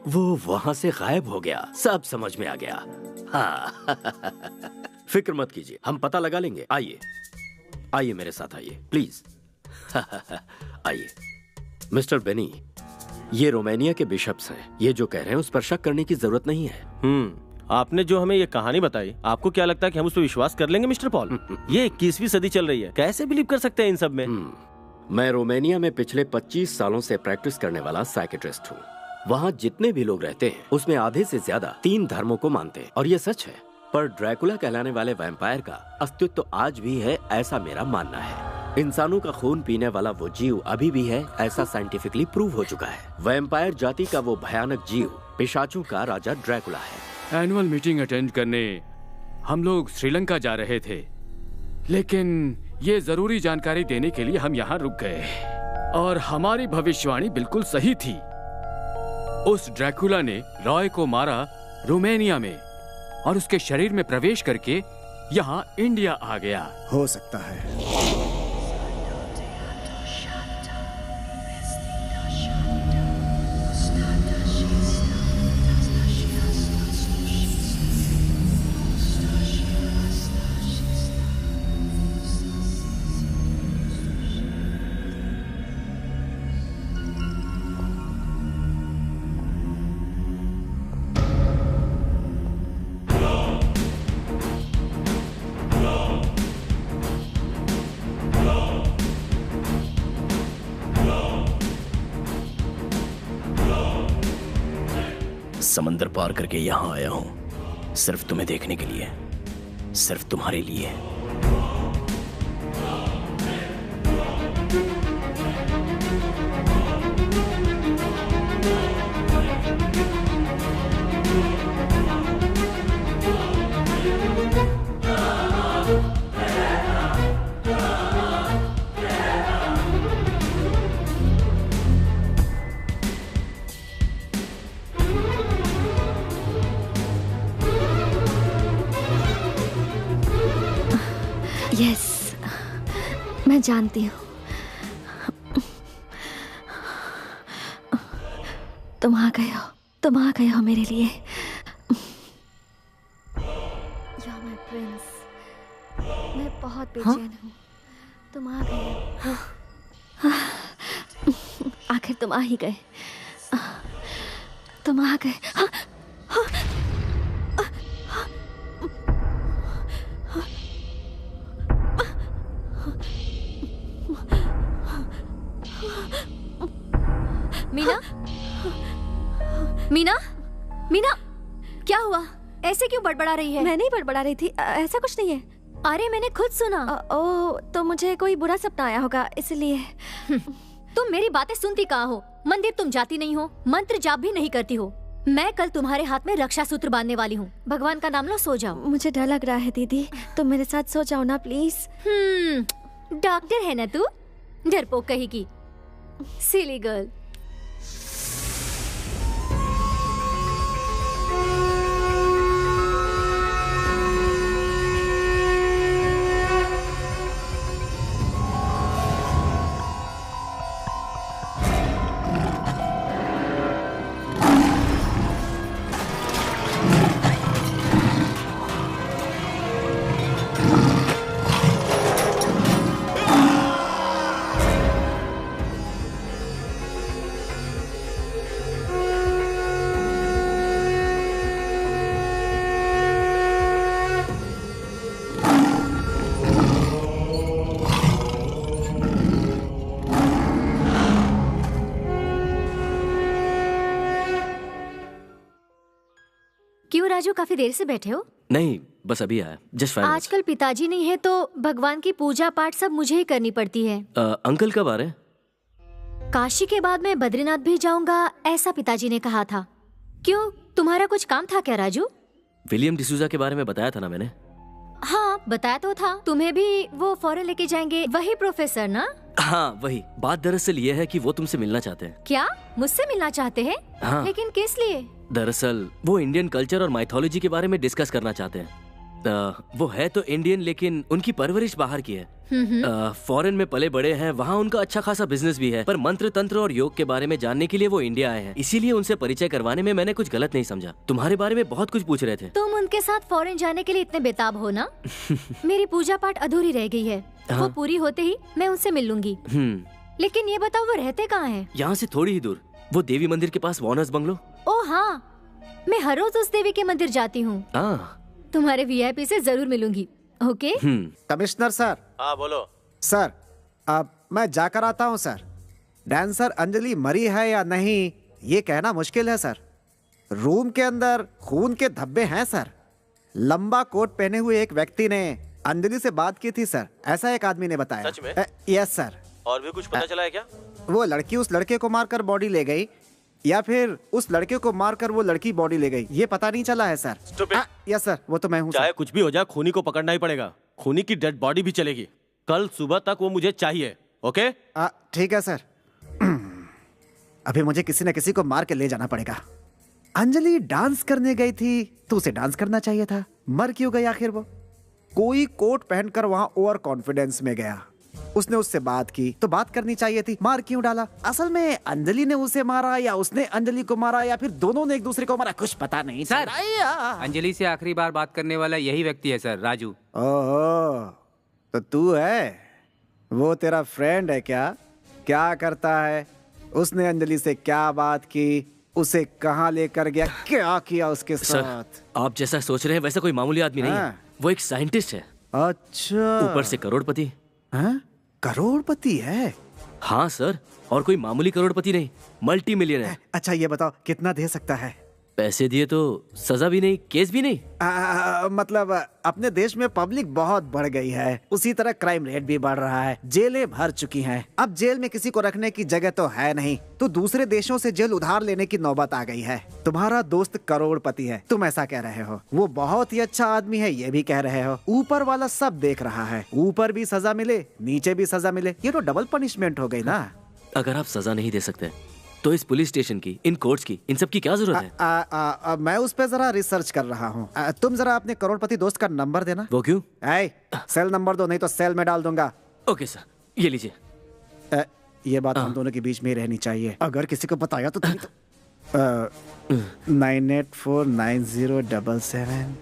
वो वहां से गायब हो गया, सब समझ में आ गया। हाँ। फिक्र मत कीजिए, हम पता लगा लेंगे। आइए आइए मेरे साथ आइए प्लीज। आइए मिस्टर बेनी, ये रोमानिया के बिशप्स हैं। ये जो कह रहे हैं उस पर शक करने की जरूरत नहीं है। आपने जो हमें ये कहानी बताई, आपको क्या लगता है कि हम उस पर विश्वास कर लेंगे मिस्टर पॉल? ये 21वीं सदी चल रही है, कैसे बिलीव कर सकते हैं इन सब में? मैं रोमानिया में पिछले 25 सालों से प्रैक्टिस करने वाला साइकियाट्रिस्ट हूँ। वहाँ जितने भी लोग रहते हैं उसमें आधे से ज्यादा 3 धर्मों को मानते हैं, और ये सच है। पर ड्रैकुला कहलाने वाले वैम्पायर का अस्तित्व आज भी है, ऐसा मेरा मानना है। इंसानों का खून पीने वाला वो जीव अभी भी है, ऐसा साइंटिफिकली प्रूव हो चुका है। वैम्पायर जाति का वो भयानक जीव पिशाचों का राजा ड्रैकुला है। एनुअल मीटिंग अटेंड करने हम लोग श्रीलंका जा रहे थे, लेकिन ये जरूरी जानकारी देने के लिए हम यहाँ रुक गए और हमारी भविष्यवाणी बिल्कुल सही थी। उस ड्रैकुला ने रॉय को मारा रोमानिया में और उसके शरीर में प्रवेश करके यहाँ इंडिया आ गया। हो सकता है। समंदर पार करके यहाँ आया हूँ सिर्फ तुम्हें देखने के लिए, सिर्फ तुम्हारे लिए। यस, मैं जानती हूँ। तुम आ गए हो मेरे लिए। You're my prince। मैं बहुत बेचैन हूँ। तुम आ गए हो। आखिर तुम आ ही गए। तुम आ गए। मीना, मीना, मीना, क्या हुआ? ऐसे क्यों बड़बड़ा रही है? मैं नहीं बड़बड़ा रही थी, ऐसा कुछ नहीं है। अरे मैंने खुद सुना। ओ, तो मुझे कोई बुरा सपना आया होगा इसलिए। तुम मेरी बातें सुनती कहाँ हो? मंदिर तुम जाती नहीं हो, मंत्र जाप भी नहीं करती हो। मैं कल तुम्हारे हाथ में रक्षा सूत्र बांधने वाली हूँ। भगवान का नाम लो, सो जाओ। मुझे डर लग रहा है दीदी, तुम मेरे साथ सो जाओ ना प्लीज। डॉक्टर है ना तू? डरपोक कहेगी। Silly girl. क्यों राजू, काफी देर से बैठे हो? नहीं, बस अभी आया, जस्ट 5 मिनट्स। आजकल पिताजी नहीं है तो भगवान की पूजा पाठ सब मुझे ही करनी पड़ती है। अंकल कब आ रहे? काशी के बाद मैं बद्रीनाथ भी जाऊंगा, ऐसा पिताजी ने कहा था। क्यों, तुम्हारा कुछ काम था क्या राजू? विलियम डिसूजा के बारे में बताया था ना मैंने। हाँ बताया तो था। तुम्हें भी वो फॉरेन लेके जाएंगे, वही प्रोफेसर ना? हाँ वही। बात दरअसल ये है कि वो तुमसे मिलना चाहते हैं। क्या मुझसे मिलना चाहते हैं? हाँ। लेकिन किस लिए? दरअसल वो इंडियन कल्चर और माइथोलॉजी के बारे में डिस्कस करना चाहते हैं। वो है तो इंडियन, लेकिन उनकी परवरिश बाहर की है। फॉरेन में पले बड़े हैं, वहाँ उनका अच्छा खासा बिजनेस भी है, पर मंत्र तंत्र और योग के बारे में जानने के लिए वो इंडिया आए हैं। इसीलिए उनसे परिचय करवाने में मैंने कुछ गलत नहीं समझा। तुम्हारे बारे में बहुत कुछ पूछ रहे थे। तुम उनके साथ फॉरेन जाने के लिए इतने बेताब हो ना? मेरी पूजा पाठ अधूरी रह गई है। वो पूरी होते ही मैं उनसे मिल लूंगी। लेकिन ये बताओ, वो रहते कहाँ हैं? यहाँ से थोड़ी ही दूर, वो देवी मंदिर के पास वॉर्नर्स बंगलो। ओ हाँ, मैं हर रोज उस देवी के मंदिर जाती हूँ। तुम्हारे वीआईपी से जरूर मिलूंगी। ओके? Commissioner sir. हाँ बोलो सर। अब मैं जाकर आता हूँ सर। डांसर अंजलि मरी है या नहीं ये कहना मुश्किल है सर। रूम के अंदर खून के धब्बे हैं सर। लंबा कोट पहने हुए एक व्यक्ति ने अंजलि से बात की थी सर, ऐसा एक आदमी ने बताया। सच में? Yes sir. और भी कुछ पता चला है क्या? वो लड़की उस लड़के को मारकर बॉडी ले गई या फिर उस लड़के को मारकर वो लड़की बॉडी ले गई, ये पता नहीं चला है सर। यस सर, वो तो मैं हूँ। चाहे कुछ भी हो जाए, खूनी को पकड़ना ही पड़ेगा। खूनी की डेड बॉडी भी चलेगी। कल सुबह तक वो मुझे चाहिए। ओके? ठीक है सर। अभी मुझे किसी न किसी को मार के ले जाना पड़ेगा। अंजलि डांस करने गई थी तो उसे डांस करना चाहिए था, मर क्यों गई आखिर वो? कोई कोट पहनकर वहां ओवर कॉन्फिडेंस में गया, उसने उससे बात की तो बात करनी चाहिए थी, मार क्यों डाला? असल में अंजलि ने उसे मारा या उसने अंजलि को मारा या फिर दोनों ने एक दूसरे को मारा, कुछ पता नहीं सर। अंजलि से आखिरी बार बात करने वाला यही व्यक्ति है सर, राजू। ओहो, तो तू है? वो तेरा फ्रेंड है क्या? क्या करता है? उसने अंजलि से क्या बात की? उसे कहाँ लेकर गया? क्या किया उसके साथ? सर, आप जैसा सोच रहे हैं वैसा कोई मामूली आदमी नहीं है। वो एक साइंटिस्ट है। अच्छा। ऊपर से करोड़पति। हाँ? करोड़पति है? हाँ सर, और कोई मामूली करोड़पति नहीं, मल्टी मिलियनर। अच्छा ये बताओ कितना दे सकता है? पैसे दिए तो सजा भी नहीं, केस भी नहीं। मतलब अपने देश में पब्लिक बहुत बढ़ गई है, उसी तरह क्राइम रेट भी बढ़ रहा है, जेलें भर चुकी हैं। अब जेल में किसी को रखने की जगह तो है नहीं, तो दूसरे देशों से जेल उधार लेने की नौबत आ गई है। तुम्हारा दोस्त करोड़पति है, तुम ऐसा कह रहे हो। वो बहुत ही अच्छा आदमी है, ये भी कह रहे हो। ऊपर वाला सब देख रहा है, ऊपर भी सजा मिले नीचे भी सजा मिले, ये तो डबल पनिशमेंट हो गई ना। अगर आप सजा नहीं दे सकते तो इस पुलिस स्टेशन की, इन कोर्ट्स की, इन सब की क्या जरूरत है? मैं उस पे जरा रिसर्च कर रहा हूँ। तुम जरा अपने करोड़पति दोस्त का नंबर देना। वो क्यों? सेल नंबर दो, नहीं तो सेल में डाल दूंगा। ओके सर, ये लीजिए। ये बात हम दोनों के बीच में ही रहनी चाहिए, अगर किसी को बताया तो 98490777।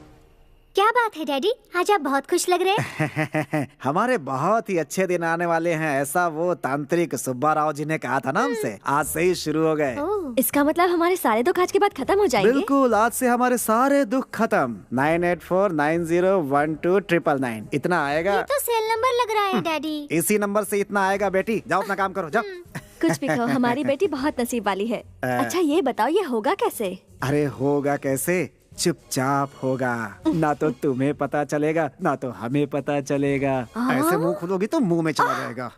क्या बात है डैडी, आज आप बहुत खुश लग रहे हैं। हमारे बहुत ही अच्छे दिन आने वाले हैं, ऐसा वो तांत्रिक सुब्बा राव जी ने कहा था ना हमसे। आज से ही शुरू हो गए। इसका मतलब हमारे सारे दुख आज के बाद खत्म हो जाएंगे? बिल्कुल, आज से हमारे सारे दुख खत्म। 9849012999 इतना आएगा। ये तो सेल नंबर लग रहा है डैडी। इसी नंबर से इतना आएगा। बेटी जाओ अपना काम करो, जाओ। कुछ भी कहो, हमारी बेटी बहुत नसीब वाली है। अच्छा ये बताओ, ये होगा कैसे? अरे होगा कैसे, चुपचाप होगा। ना तो तुम्हें पता चलेगा ना तो हमें पता चलेगा। ऐसे मुंह खोलोगी तो मुंह में चला जाएगा।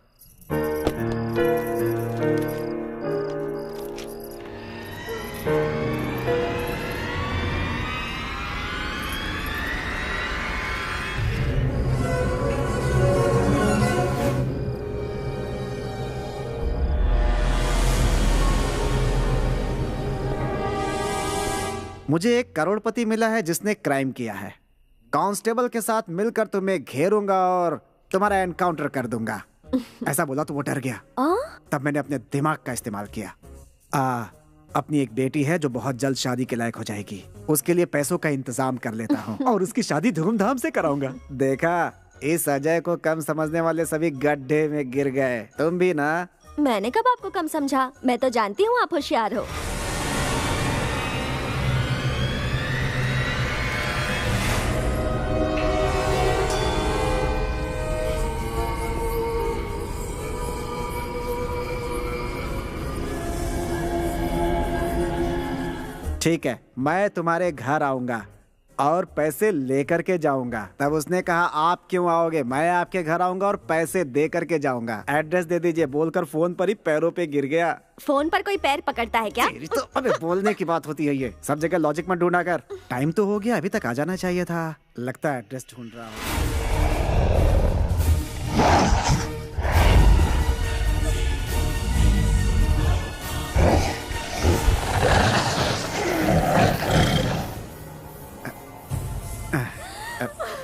मुझे एक करोड़पति मिला है जिसने क्राइम किया है। कांस्टेबल के साथ मिलकर तुम्हें घेरूंगा और तुम्हारा एनकाउंटर कर दूंगा। ऐसा बोला तो वो डर गया। तब मैंने अपने दिमाग का इस्तेमाल किया। अपनी एक बेटी है जो बहुत जल्द शादी के लायक हो जाएगी, उसके लिए पैसों का इंतजाम कर लेता हूँ और उसकी शादी धूमधाम से कराऊंगा। देखा, इस अजय को कम समझने वाले सभी गड्ढे में गिर गए। तुम भी ना। मैंने कब आपको कम समझा? मैं तो जानती हूँ आप होशियार हो। ठीक है, मैं तुम्हारे घर आऊंगा और पैसे लेकर के जाऊंगा। तब उसने कहा आप क्यों आओगे? मैं आपके घर आऊंगा और पैसे दे करके जाऊंगा। एड्रेस दे दीजिए, बोलकर फोन पर ही पैरों पे गिर गया। फोन पर कोई पैर पकड़ता है क्या? तो अबे बोलने की बात होती है ये, सब जगह लॉजिक मत ढूंढा कर। टाइम तो हो गया, अभी तक आ जाना चाहिए था। लगता है एड्रेस ढूंढ रहा हूँ।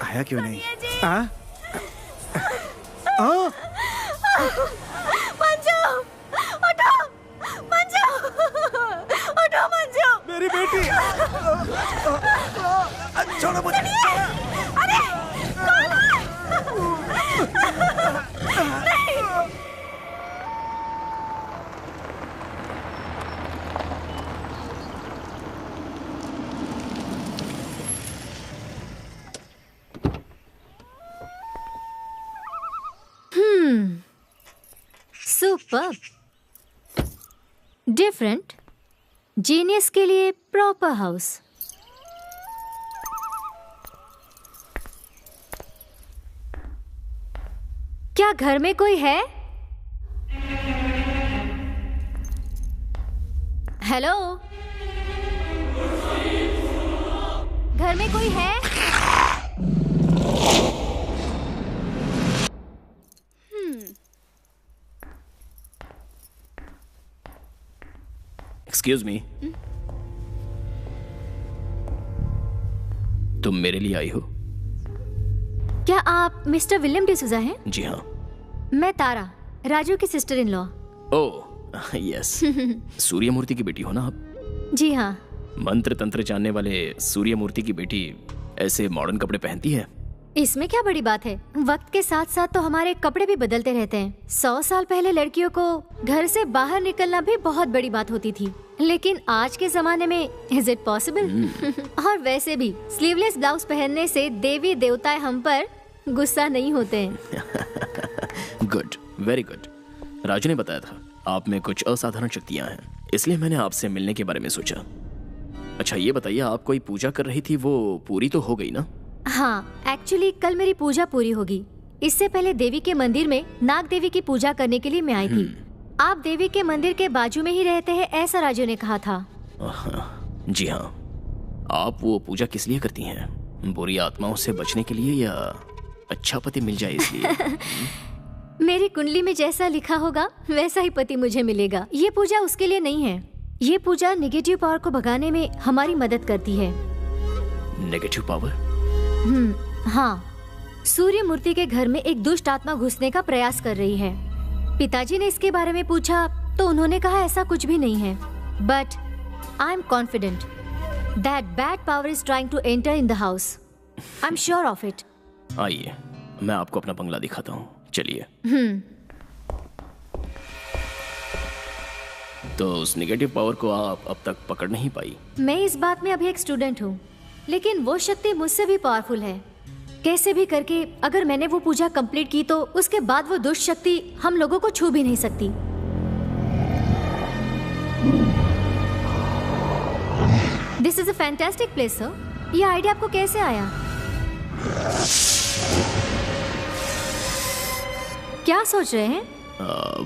आया क्यों नहीं? मंजू, उठो, मंजू, उठो मंजू। मेरी बेटी, छोड़ो मुझे। अरे कौन है? सुपर डिफरेंट, जीनियस के लिए प्रॉपर हाउस। क्या घर में कोई है? हेलो, घर में कोई है? एक्सक्यूज मी, तुम मेरे लिए आई हो? क्या आप मिस्टर विलियम डिसूजा हैं? जी हाँ। मैं तारा, राजू की sister in law. Oh yes, Suryamurthy की बेटी हो ना आप? जी हाँ। मंत्र तंत्र जानने वाले सूर्यमूर्ति की बेटी ऐसे मॉडर्न कपड़े पहनती है? इसमें क्या बड़ी बात है? वक्त के साथ साथ तो हमारे कपड़े भी बदलते रहते हैं। 100 साल पहले लड़कियों को घर से बाहर निकलना भी बहुत बड़ी बात होती थी, लेकिन आज के जमाने में इज इट पॉसिबल? और वैसे भी स्लीवलेस ब्लाउज पहनने से देवी देवताएं हम पर गुस्सा नहीं होते हैं। Good, very good. राजू ने बताया था आप में कुछ असाधारण शक्तियां हैं, इसलिए मैंने आपसे मिलने के बारे में सोचा। अच्छा ये बताइए, आप कोई पूजा कर रही थी, वो पूरी तो हो गई ना? हाँ, एक्चुअली कल मेरी पूजा पूरी होगी। इससे पहले देवी के मंदिर में नाग देवी की पूजा करने के लिए मैं आई थी। आप देवी के मंदिर के बाजू में ही रहते हैं, ऐसा राजू ने कहा था। जी हाँ। आप वो पूजा किस लिए करती हैं? बुरी आत्माओं से बचने के लिए या अच्छा पति मिल जाए इसलिए? मेरी कुंडली में जैसा लिखा होगा वैसा ही पति मुझे मिलेगा। ये पूजा उसके लिए नहीं है। ये पूजा नेगेटिव पावर को भगाने में हमारी मदद करती है। Negative power? हाँ, सूर्य मूर्ति के घर में एक दुष्ट आत्मा घुसने का प्रयास कर रही है। पिताजी ने इसके बारे में पूछा तो उन्होंने कहा ऐसा कुछ भी नहीं है, but I am confident that bad power is trying to enter in the house. I am sure of it. आइए, मैं आपको अपना बंगला दिखाता हूँ, चलिए। तो उस नेगेटिव पावर को आप अब तक पकड़ नहीं पाई? मैं इस बात में अभी एक स्टूडेंट हूँ, लेकिन वो शक्ति मुझसे भी पावरफुल है। कैसे भी करके अगर मैंने वो पूजा कंप्लीट की तो उसके बाद वो दुष्ट शक्ति हम लोगों को छू भी नहीं सकती। This is a fantastic place sir. ये आइडिया आपको कैसे आया? क्या सोच रहे हैं?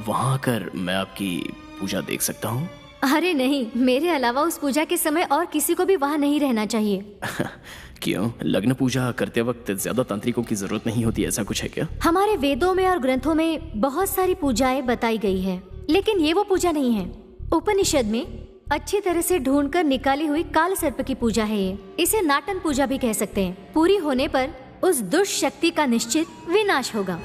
वहाँ आकर मैं आपकी पूजा देख सकता हूँ? अरे नहीं, मेरे अलावा उस पूजा के समय और किसी को भी वहाँ नहीं रहना चाहिए। क्यों? लग्न पूजा करते वक्त ज्यादा तांत्रिकों की जरूरत नहीं होती, ऐसा कुछ है क्या? हमारे वेदों में और ग्रंथों में बहुत सारी पूजाएं बताई गई है, लेकिन ये वो पूजा नहीं है। उपनिषद में अच्छी तरह से ढूंढकर निकाली हुई काल सर्प की पूजा है ये। इसे नाटन पूजा भी कह सकते हैं। पूरी होने पर उस दुष्ट शक्ति का निश्चित विनाश होगा।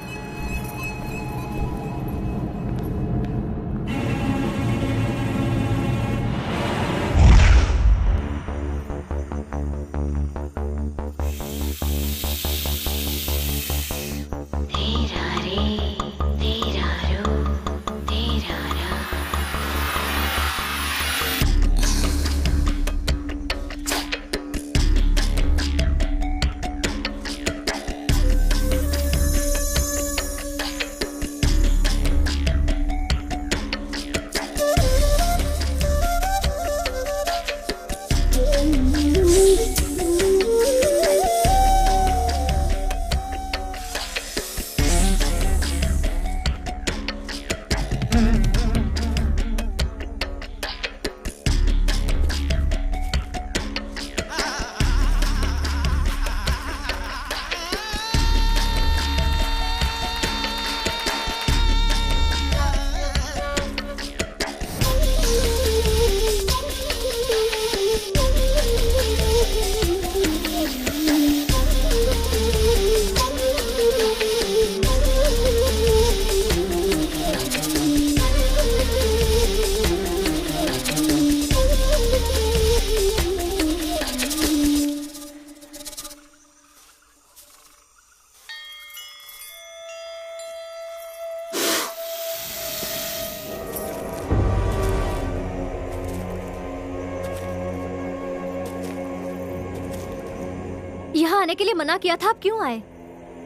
यहाँ आने के लिए मना किया था, आप क्यों आए?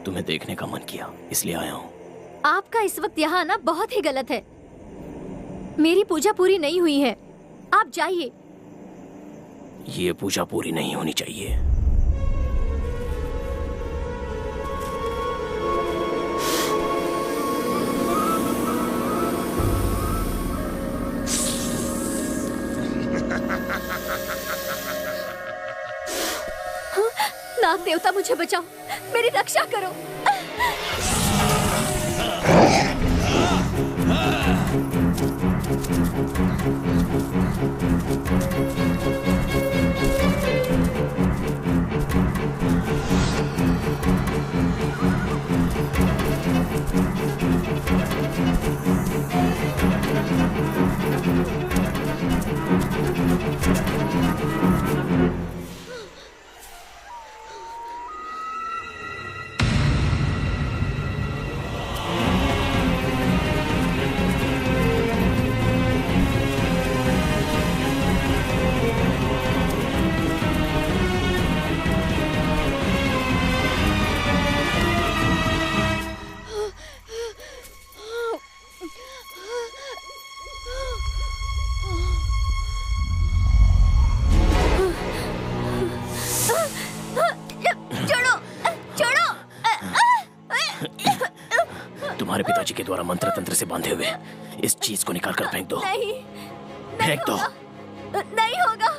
तुम्हें देखने का मन किया इसलिए आया हूँ। आपका इस वक्त यहाँ आना बहुत ही गलत है। मेरी पूजा पूरी नहीं हुई है, आप जाइए। ये पूजा पूरी नहीं होनी चाहिए। देवता मुझे बचाओ, मेरी रक्षा करो। तुम्हारे पिताजी के द्वारा मंत्र तंत्र से बांधे हुए इस चीज को निकाल कर फेंक दो। नहीं, फेंक दो। नहीं होगा,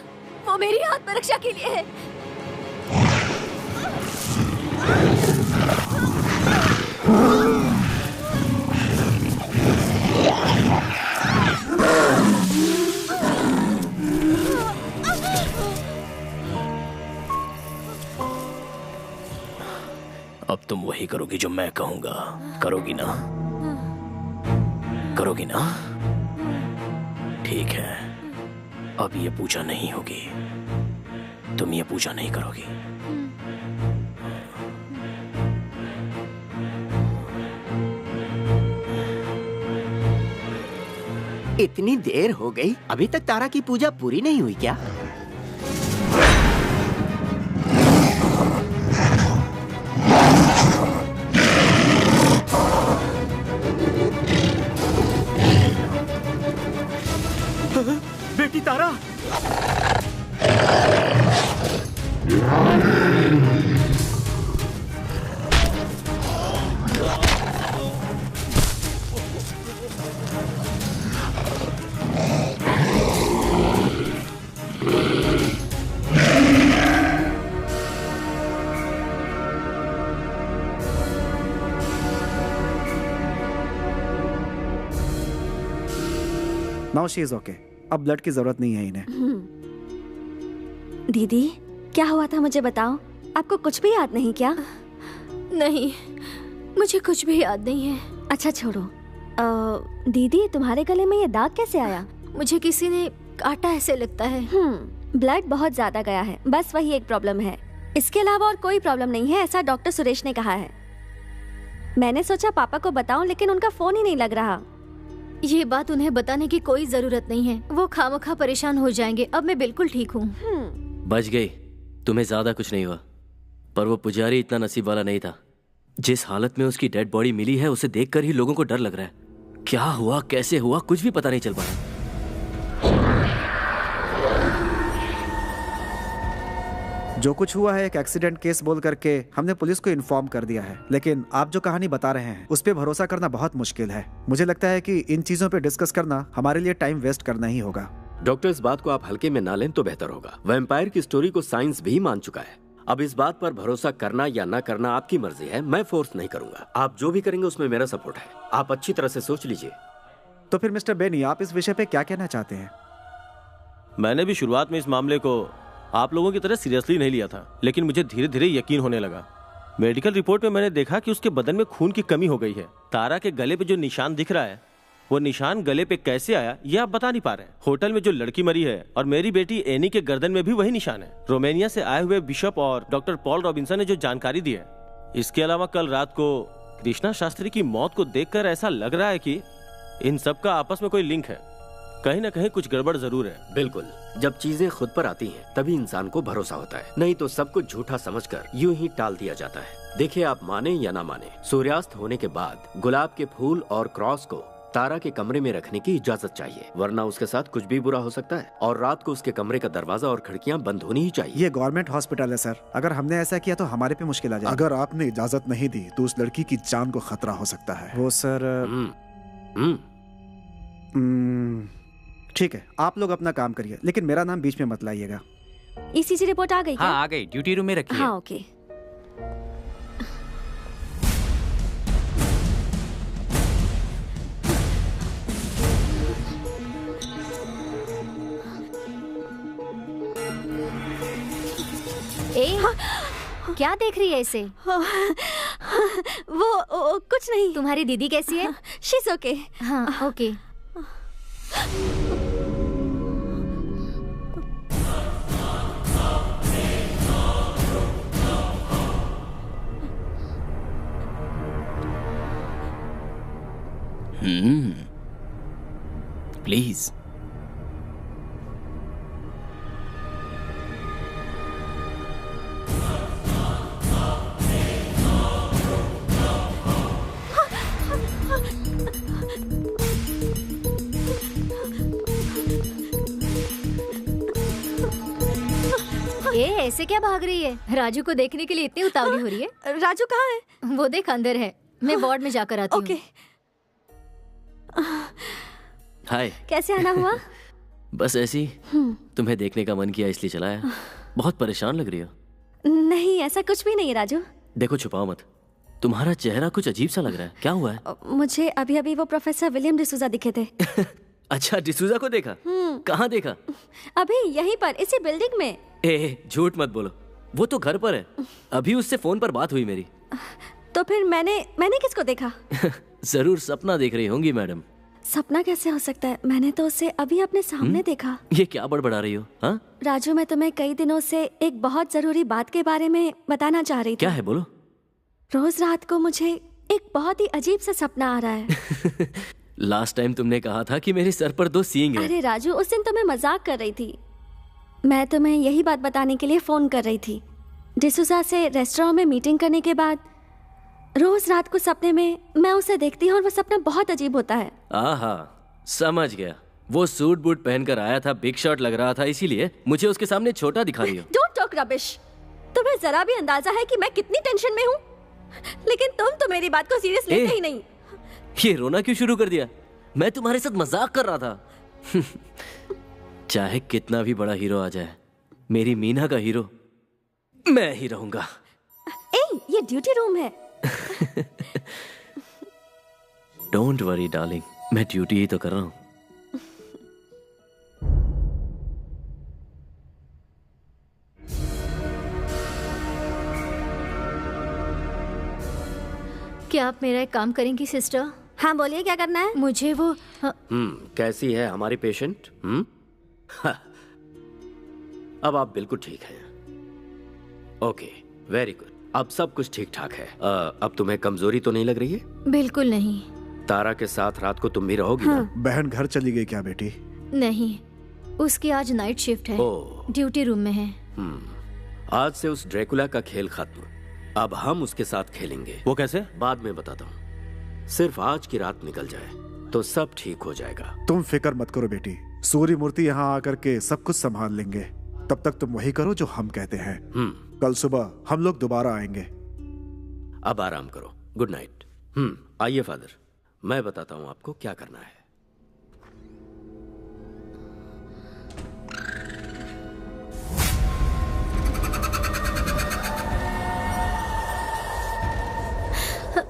वो मेरी आत्मरक्षा के लिए है। अब तुम वही करोगी जो मैं कहूंगा, करोगी ना? करोगी ना? ठीक है, अब ये पूजा नहीं होगी, तुम ये पूजा नहीं करोगी। इतनी देर हो गई, अभी तक तारा की पूजा पूरी नहीं हुई क्या? बेटी तारा, नाउ शी इज ओके। अब ब्लड की जरूरत नहीं है इन्हें। दीदी, क्या हुआ था मुझे बताओ। आपको कुछ भी याद नहीं क्या? नहीं, मुझे कुछ भी याद नहीं है। अच्छा छोड़ो। दीदी, तुम्हारे गले में ये दाग कैसे आया? मुझे किसी ने काटा ऐसे लगता है। ब्लड बहुत ज्यादा गया है, बस वही एक प्रॉब्लम है। इसके अलावा और कोई प्रॉब्लम नहीं है, ऐसा डॉक्टर सुरेश ने कहा है। मैंने सोचा पापा को बताऊं, लेकिन उनका फोन ही नहीं लग रहा। ये बात उन्हें बताने की कोई जरूरत नहीं है, वो खामखा परेशान हो जाएंगे। अब मैं बिल्कुल ठीक हूँ। बच गई, तुम्हें ज्यादा कुछ नहीं हुआ। पर वो पुजारी इतना नसीब वाला नहीं था। जिस हालत में उसकी डेड बॉडी मिली है, उसे देखकर ही लोगों को डर लग रहा है। क्या हुआ, कैसे हुआ, कुछ भी पता नहीं चल पाया। जो कुछ हुआ है एक एक्सीडेंट केस बोल करके हमने पुलिस को इन्फॉर्म कर दिया है, लेकिन आप जो कहानी बता रहे हैं उस पे भरोसा करना बहुत मुश्किल है। मुझे लगता है कि इन चीजों पे डिस्कस करना हमारे लिए टाइम वेस्ट करना ही होगा। डॉक्टर, इस बात को आप हल्के में ना लें तो बेहतर होगा। वैम्पायर की स्टोरी को साइंस भी मान चुका है। अब इस बात पर भरोसा करना या ना करना आपकी मर्जी है, मैं फोर्स नहीं करूंगा। आप जो भी करेंगे उसमें मेरा सपोर्ट है। आप अच्छी तरह से सोच लीजिए। तो फिर मिस्टर बेनी, आप इस विषय पे क्या कहना चाहते हैं? मैंने भी शुरुआत में इस मामले को आप लोगों की तरह सीरियसली नहीं लिया था, लेकिन मुझे धीरे धीरे यकीन होने लगा। मेडिकल रिपोर्ट में मैंने देखा कि उसके बदन में खून की कमी हो गई है। तारा के गले पे जो निशान दिख रहा है, वो निशान गले पे कैसे आया ये आप बता नहीं पा रहे। होटल में जो लड़की मरी है और मेरी बेटी एनी के गर्दन में भी वही निशान है। रोमानिया से आए हुए बिशप और डॉक्टर पॉल रॉबिन्सन ने जो जानकारी दी है, इसके अलावा कल रात को कृष्णा शास्त्री की मौत को देखकर ऐसा लग रहा है कि इन सब का आपस में कोई लिंक है। कहीं ना कहीं कुछ गड़बड़ जरूर है। बिल्कुल, जब चीजें खुद पर आती हैं तभी इंसान को भरोसा होता है, नहीं तो सब कुछ झूठा समझकर यूं ही टाल दिया जाता है। देखिए, आप माने या ना माने, सूर्यास्त होने के बाद गुलाब के फूल और क्रॉस को तारा के कमरे में रखने की इजाजत चाहिए, वरना उसके साथ कुछ भी बुरा हो सकता है। और रात को उसके कमरे का दरवाजा और खिड़कियां बंद होनी ही चाहिए। ये गवर्नमेंट हॉस्पिटल है सर, अगर हमने ऐसा किया तो हमारे पे मुश्किल आ जाएगी। अगर आपने इजाजत नहीं दी तो उस लड़की की जान को खतरा हो सकता है। वो सर ठीक है, आप लोग अपना काम करिए, लेकिन मेरा नाम बीच में मत लाइएगा। ईसीजी रिपोर्ट आ गई क्या? हाँ, आ गई। ड्यूटी रूम में रखी है। हाँ, ओके। क्या देख रही है इसे? वो कुछ नहीं। तुम्हारी दीदी कैसी है? शीज ओके। हाँ ओके। प्लीज। ऐसे क्या भाग रही है? राजू को देखने के लिए इतनी उतावली हो रही है? राजू कहाँ है? वो देख अंदर है। मैं वार्ड में जाकर आती हूँ। ओके। हाय। कैसे आना हुआ? बस ऐसी तुम्हें देखने का मन किया इसलिए चला आया। बहुत परेशान लग रही हो। नहीं ऐसा कुछ भी नहीं राजू। देखो छुपाओ मत, तुम्हारा चेहरा कुछ अजीब सा लग रहा है। क्या हुआ है? मुझे अभी अभी वो प्रोफेसर विलियम डिसूजा दिखे थे। अच्छा डिसूजा को देखा? कहाँ देखा? अभी यहीं पर इसी बिल्डिंग में। झूठ मत बोलो, वो तो घर पर है। अभी उससे फोन पर बात हुई मेरी। तो फिर मैंने किसको देखा? जरूर सपना देख रही होंगी मैडम। सपना कैसे हो सकता है? मैंने तो उसे अभी अपने सामने देखा। ये क्या बड़बड़ा रही हो? हाँ राजू, मैं तुम्हें कई दिनों से एक बहुत जरूरी बात के बारे में बताना चाह रही थी। क्या है बोलो। रोज रात को मुझे एक बहुत ही अजीब सा सपना आ रहा है। लास्ट टाइम तुमने कहा था कि मेरे सर पर 2 सींग हैं। अरे राजू, उस दिन तो मैं मजाक कर रही थी। मैं तुम्हें यही बात बताने के लिए फोन कर रही थी। डिसूजा से रेस्टोरेंट में मीटिंग करने के बाद रोज रात को सपने में मैं उसे देखती हूँ और वो सपना बहुत अजीब होता है। आहा, समझ गया। वो सूट बूट पहनकर आया था, बिग शॉट लग रहा था, इसीलिए मुझे उसके सामने छोटा दिखा रही हो। Don't talk rubbish. तुम्हें जरा भी अंदाजा है कि मैं कितनी टेंशन में हूँ? लेकिन तुम तो मेरी बात को सीरियस लेते ही नहीं। ये रोना क्यों शुरू कर दिया? मैं तुम्हारे साथ मजाक कर रहा था। चाहे कितना भी बड़ा हीरो आ जाए, मेरी मीना का हीरो मैं ही रहूंगा। ये ड्यूटी रूम है। डोंट वरी डार्लिंग, मैं ड्यूटी ही तो कर रहा हूं। क्या आप मेरा एक काम करेंगी सिस्टर? हाँ बोलिए, क्या करना है? मुझे वो कैसी है हमारी पेशेंट? अब आप बिल्कुल ठीक हैं। Okay, very good. अब सब कुछ ठीक ठाक है। अब तुम्हें कमजोरी तो नहीं लग रही है? बिल्कुल नहीं। तारा के साथ रात को तुम भी रहोगी ना? बहन घर चली गई क्या बेटी? नहीं, उसकी आज नाइट शिफ्ट है। ड्यूटी रूम में है। आज से उस ड्रैकुला का खेल खत्म। अब हम उसके साथ खेलेंगे। वो कैसे? बाद में बताता हूँ। सिर्फ आज की रात निकल जाए तो सब ठीक हो जाएगा। तुम फिक्र मत करो बेटी, सूर्य मूर्ति यहाँ आकर के सब कुछ संभाल लेंगे। तब तक तुम वही करो जो हम कहते हैं। कल सुबह हम लोग दोबारा आएंगे। अब आराम करो। Good night. आइए फादर, मैं बताता हूँ आपको क्या करना है।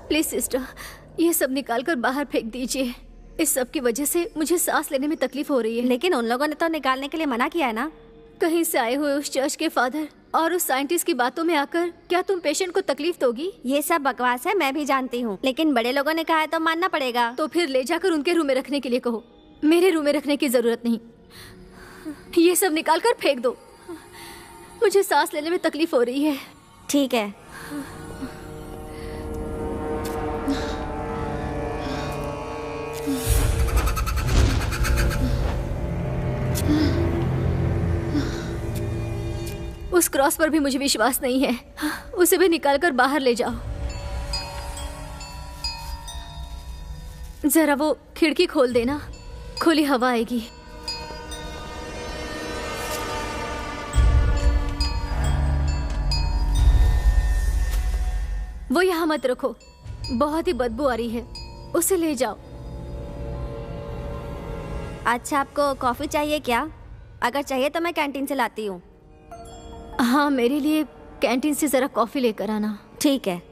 प्लीज सिस्टर, ये सब निकाल कर बाहर फेंक दीजिए। इस सब की वजह से मुझे सांस लेने में तकलीफ हो रही है। लेकिन उन लोगों ने तो निकालने के लिए मना किया है ना। कहीं से आए हुए उस चर्च के फादर और उस साइंटिस्ट की बातों में आकर क्या तुम पेशेंट को तकलीफ दोगी? ये सब बकवास है, मैं भी जानती हूँ, लेकिन बड़े लोगों ने कहा है तो मानना पड़ेगा। तो फिर ले जाकर उनके रूम में रखने के लिए कहो। मेरे रूम में रखने की जरूरत नहीं। ये सब निकाल कर फेंक दो। मुझे सांस लेने में तकलीफ हो रही है। ठीक है। उस क्रॉस पर भी मुझे विश्वास नहीं है। उसे भी निकाल कर बाहर ले जाओ। जरा वो खिड़की खोल देना, खुली हवा आएगी। वो यहाँ मत रखो, बहुत ही बदबू आ रही है। उसे ले जाओ। अच्छा, आपको कॉफी चाहिए क्या? अगर चाहिए तो मैं कैंटीन से लाती हूँ। हाँ, मेरे लिए कैंटीन से जरा कॉफी लेकर आना। ठीक है।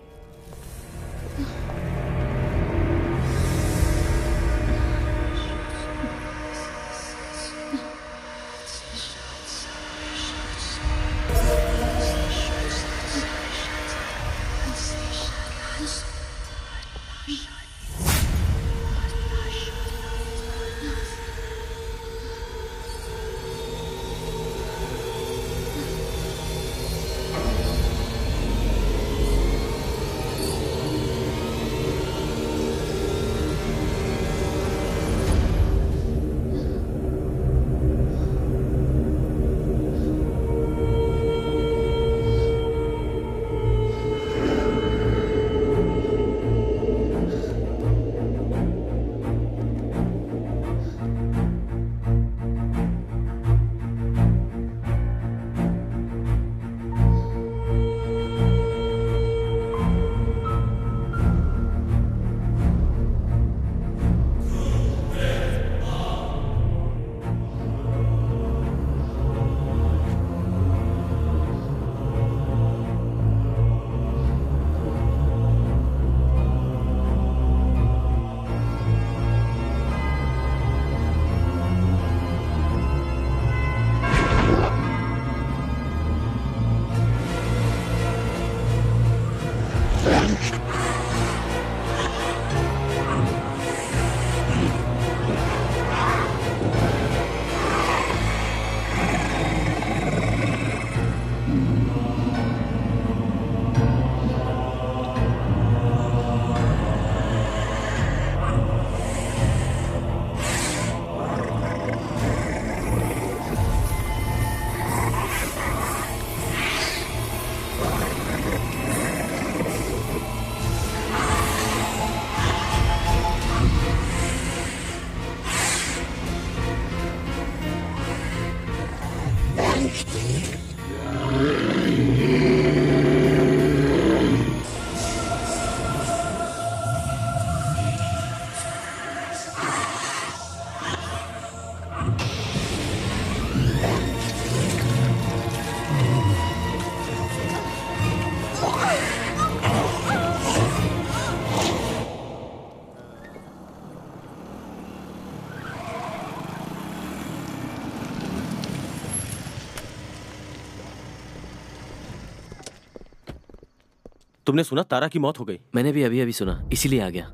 तुमने सुना तारा की मौत हो गई? मैंने भी अभी अभी सुना, इसीलिए आ गया।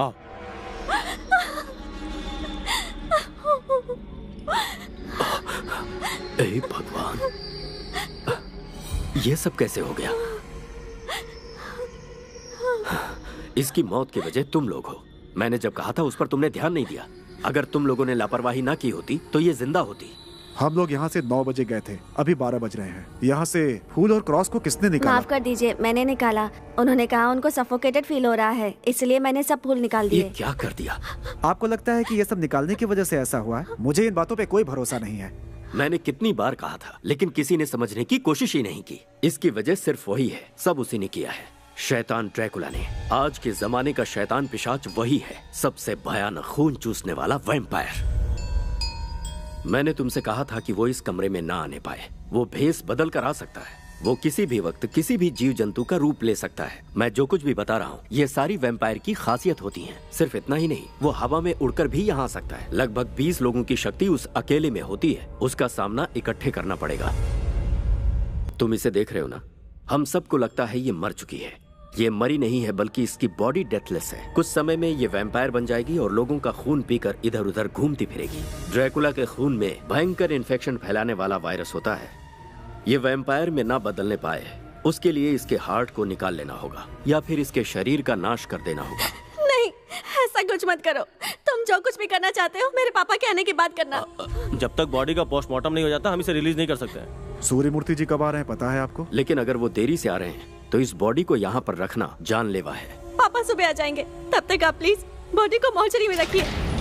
आओ। हे भगवान, ये सब कैसे हो गया? इसकी मौत की वजह तुम लोग हो। मैंने जब कहा था उस पर तुमने ध्यान नहीं दिया। अगर तुम लोगों ने लापरवाही ना की होती तो ये जिंदा होती। हम लोग यहाँ से 9 बजे गए थे, अभी 12 बज रहे हैं। यहाँ से फूल और क्रॉस को किसने निकाला? माफ कर दीजिए, मैंने निकाला। उन्होंने कहा उनको सफोकेटेड फील हो रहा है, इसलिए मैंने सब फूल निकाल दिए। ये क्या कर दिया? आपको लगता है कि ये सब निकालने की वजह से ऐसा हुआ है? मुझे इन बातों पे कोई भरोसा नहीं है। मैंने कितनी बार कहा था, लेकिन किसी ने समझने की कोशिश ही नहीं की। इसकी वजह सिर्फ वही है, सब उसी ने किया है, शैतान ड्रैकुला ने। आज के जमाने का शैतान पिशाच वही है, सबसे भयानक खून चूसने वाला वैम्पायर। मैंने तुमसे कहा था कि वो इस कमरे में ना आने पाए। वो भेस बदल कर आ सकता है, वो किसी भी वक्त किसी भी जीव जंतु का रूप ले सकता है। मैं जो कुछ भी बता रहा हूँ ये सारी वैम्पायर की खासियत होती है। सिर्फ इतना ही नहीं, वो हवा में उड़कर भी यहाँ आ सकता है। लगभग 20 लोगों की शक्ति उस अकेले में होती है। उसका सामना इकट्ठे करना पड़ेगा। तुम इसे देख रहे हो ना? हम सबको लगता है ये मर चुकी है। ये मरी नहीं है, बल्कि इसकी बॉडी डेथलेस है। कुछ समय में ये वैम्पायर बन जाएगी और लोगों का खून पीकर इधर उधर घूमती फिरेगी। ड्रैकुला के खून में भयंकर इन्फेक्शन फैलाने वाला वायरस होता है। ये वैम्पायर में ना बदलने पाए, उसके लिए इसके हार्ट को निकाल लेना होगा या फिर इसके शरीर का नाश कर देना होगा। नहीं, ऐसा कुछ मत करो। तुम जो कुछ भी करना चाहते हो मेरे पापा के आने की बात करना। जब तक बॉडी का पोस्टमार्टम नहीं हो जाता हम इसे रिलीज नहीं कर सकते। सूर्यमूर्ति जी कब आ रहे हैं पता है आपको? लेकिन अगर वो देरी से आ रहे हैं तो इस बॉडी को यहाँ पर रखना जानलेवा है। पापा सुबह आ जाएंगे, तब तक आप प्लीज बॉडी को मॉर्चरी में रखिए।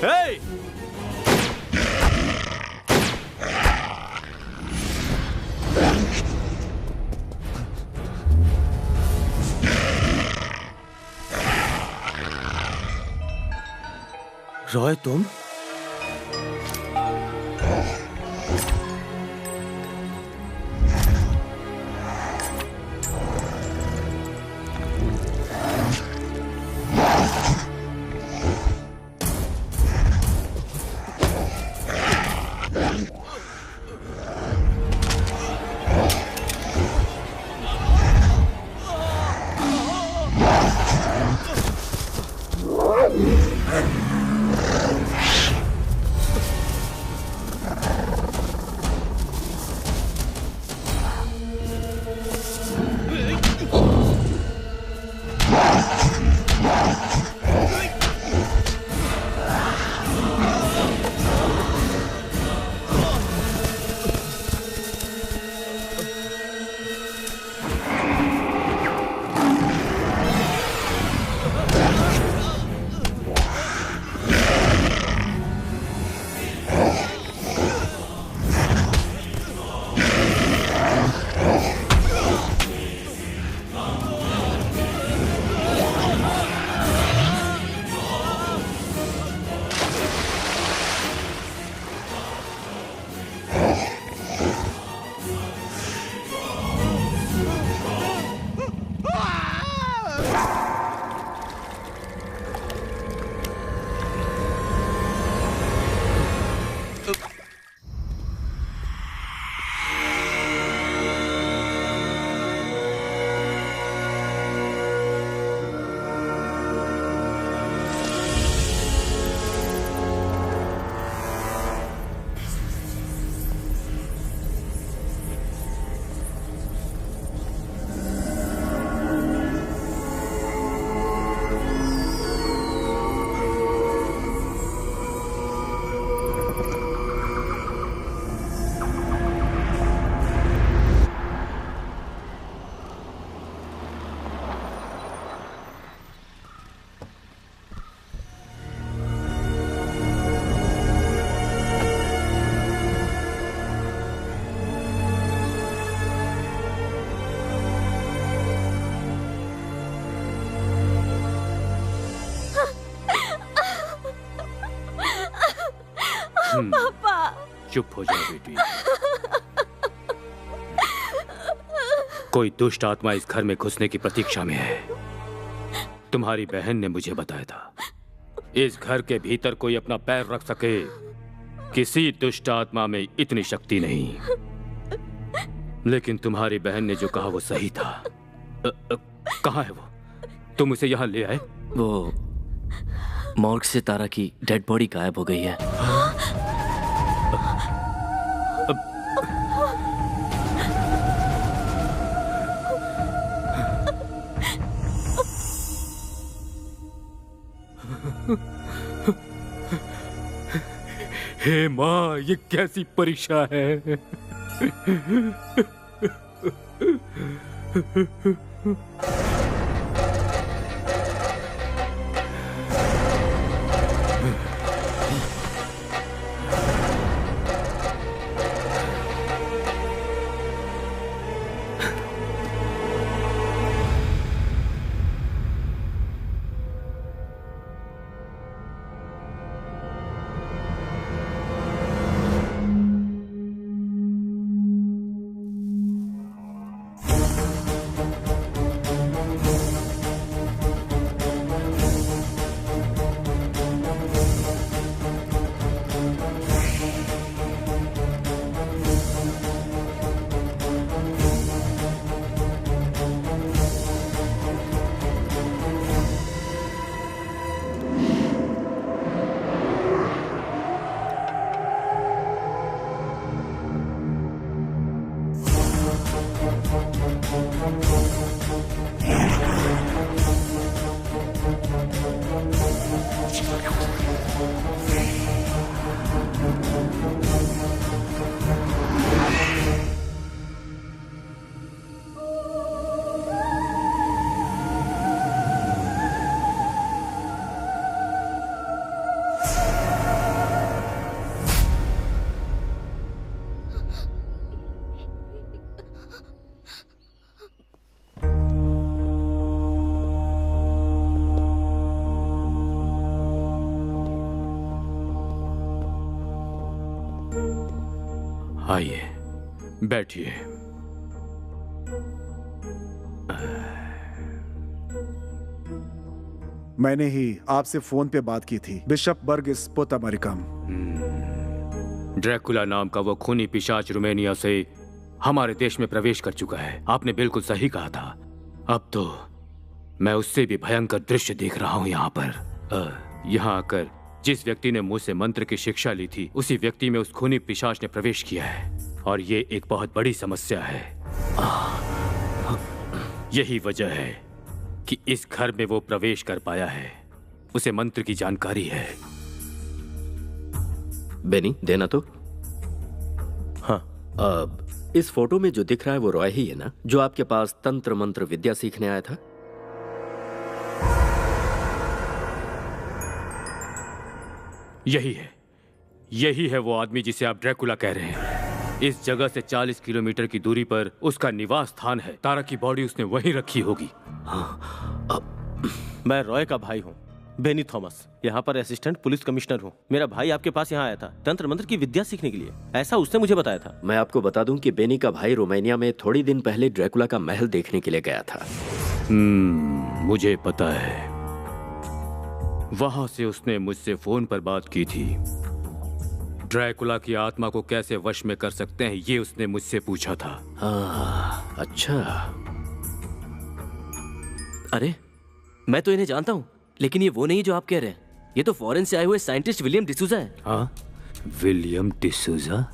Hey! रॉय तुम? पापा। चुप हो जाओ बेटी। कोई दुष्ट आत्मा इस घर में घुसने की प्रतीक्षा में है। तुम्हारी बहन ने मुझे बताया था इस घर के भीतर कोई अपना पैर रख सके, किसी दुष्ट आत्मा में इतनी शक्ति नहीं। लेकिन तुम्हारी बहन ने जो कहा वो सही था। कहाँ है वो? तुम उसे यहाँ ले आए? वो मॉर्ग से तारा की डेड बॉडी गायब हो गई है। हे माँ, ये कैसी परीक्षा है? आइए, बैठिए। मैंने ही आपसे फोन पे बात की थी, बिशप बर्गिस पोत अमेरिकम। ड्रैकुला नाम का वो खूनी पिशाच रोमानिया से हमारे देश में प्रवेश कर चुका है। आपने बिल्कुल सही कहा था। अब तो मैं उससे भी भयंकर दृश्य देख रहा हूँ यहाँ पर। यहाँ आकर जिस व्यक्ति ने मुझसे मंत्र की शिक्षा ली थी, उसी व्यक्ति में उस खूनी पिशाच ने प्रवेश किया है, और ये एक बहुत बड़ी समस्या है। यही वजह है कि इस घर में वो प्रवेश कर पाया है। उसे मंत्र की जानकारी है। बेनी, देना तो। हाँ। अब इस फोटो में जो दिख रहा है वो रॉय ही है ना, जो आपके पास तंत्र मंत्र विद्या सीखने आया था? यही है वो आदमी जिसे आप ड्रैकुला कह रहे हैं। इस जगह से 40 किलोमीटर की दूरी पर उसका निवास स्थान है। तारा की बॉडी उसने वहीं रखी होगी। हाँ। मैं रॉय का भाई हूँ, बेनी थॉमस। यहाँ पर असिस्टेंट पुलिस कमिश्नर हूँ। मेरा भाई आपके पास यहाँ आया था तंत्र मंत्र की विद्या सीखने के लिए, ऐसा उसने मुझे बताया था। मैं आपको बता दूं कि बेनी का भाई रोमानिया में थोड़ी दिन पहले ड्रैकुला का महल देखने के लिए गया था। मुझे पता है। वहां से उसने मुझसे फोन पर बात की थी। ड्रैकुला की आत्मा को कैसे वश में कर सकते हैं, ये उसने मुझसे पूछा था। अच्छा। अरे, मैं तो इन्हें जानता हूँ, लेकिन ये वो नहीं जो आप कह रहे हैं। ये तो फॉरेन से आए हुए साइंटिस्ट विलियम डिसूजा है। हाँ, विलियम डिसूजा?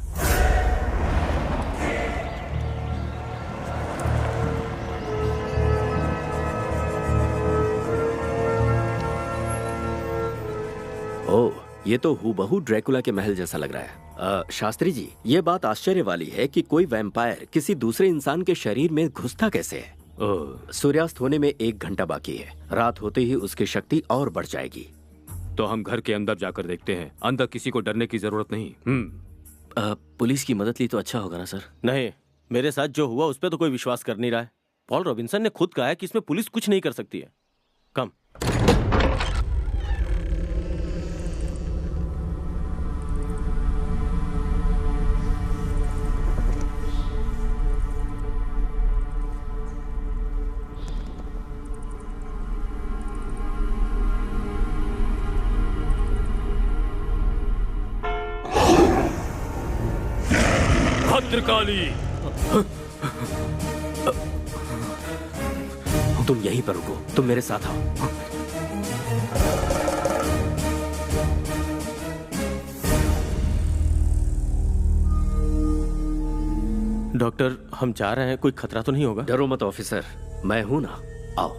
ओह, ये तो हूबहू ड्रैकुला के महल जैसा लग रहा है। शास्त्री जी, ये बात आश्चर्य वाली है कि कोई वैम्पायर किसी दूसरे इंसान के शरीर में घुसता कैसे है। सूर्यास्त होने में 1 घंटा बाकी है। रात होते ही उसकी शक्ति और बढ़ जाएगी। तो हम घर के अंदर जाकर देखते हैं। अंदर किसी को डरने की जरूरत नहीं। पुलिस की मदद ली तो अच्छा होगा ना सर? नहीं, मेरे साथ जो हुआ उस पर तो कोई विश्वास कर नहीं रहा है। पॉल रॉबिन्सन ने खुद कहा है कि इसमें पुलिस कुछ नहीं कर सकती है। कम। भद्रकाली। तुम यहीं पर रुको, तुम मेरे साथ आओ। डॉक्टर, हम जा रहे हैं, कोई खतरा तो नहीं होगा? डरो मत ऑफिसर, मैं हूं ना, आओ।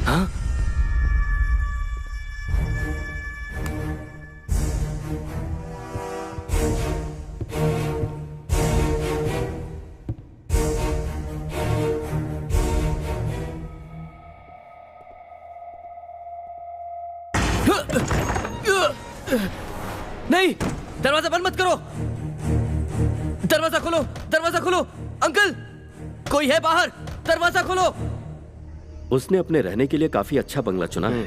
हाँ? नहीं, दरवाजा बंद मत करो। दरवाजा खोलो, दरवाजा खोलो। अंकल, कोई है बाहर, दरवाजा खोलो। उसने अपने रहने के लिए काफी अच्छा बंगला चुना है।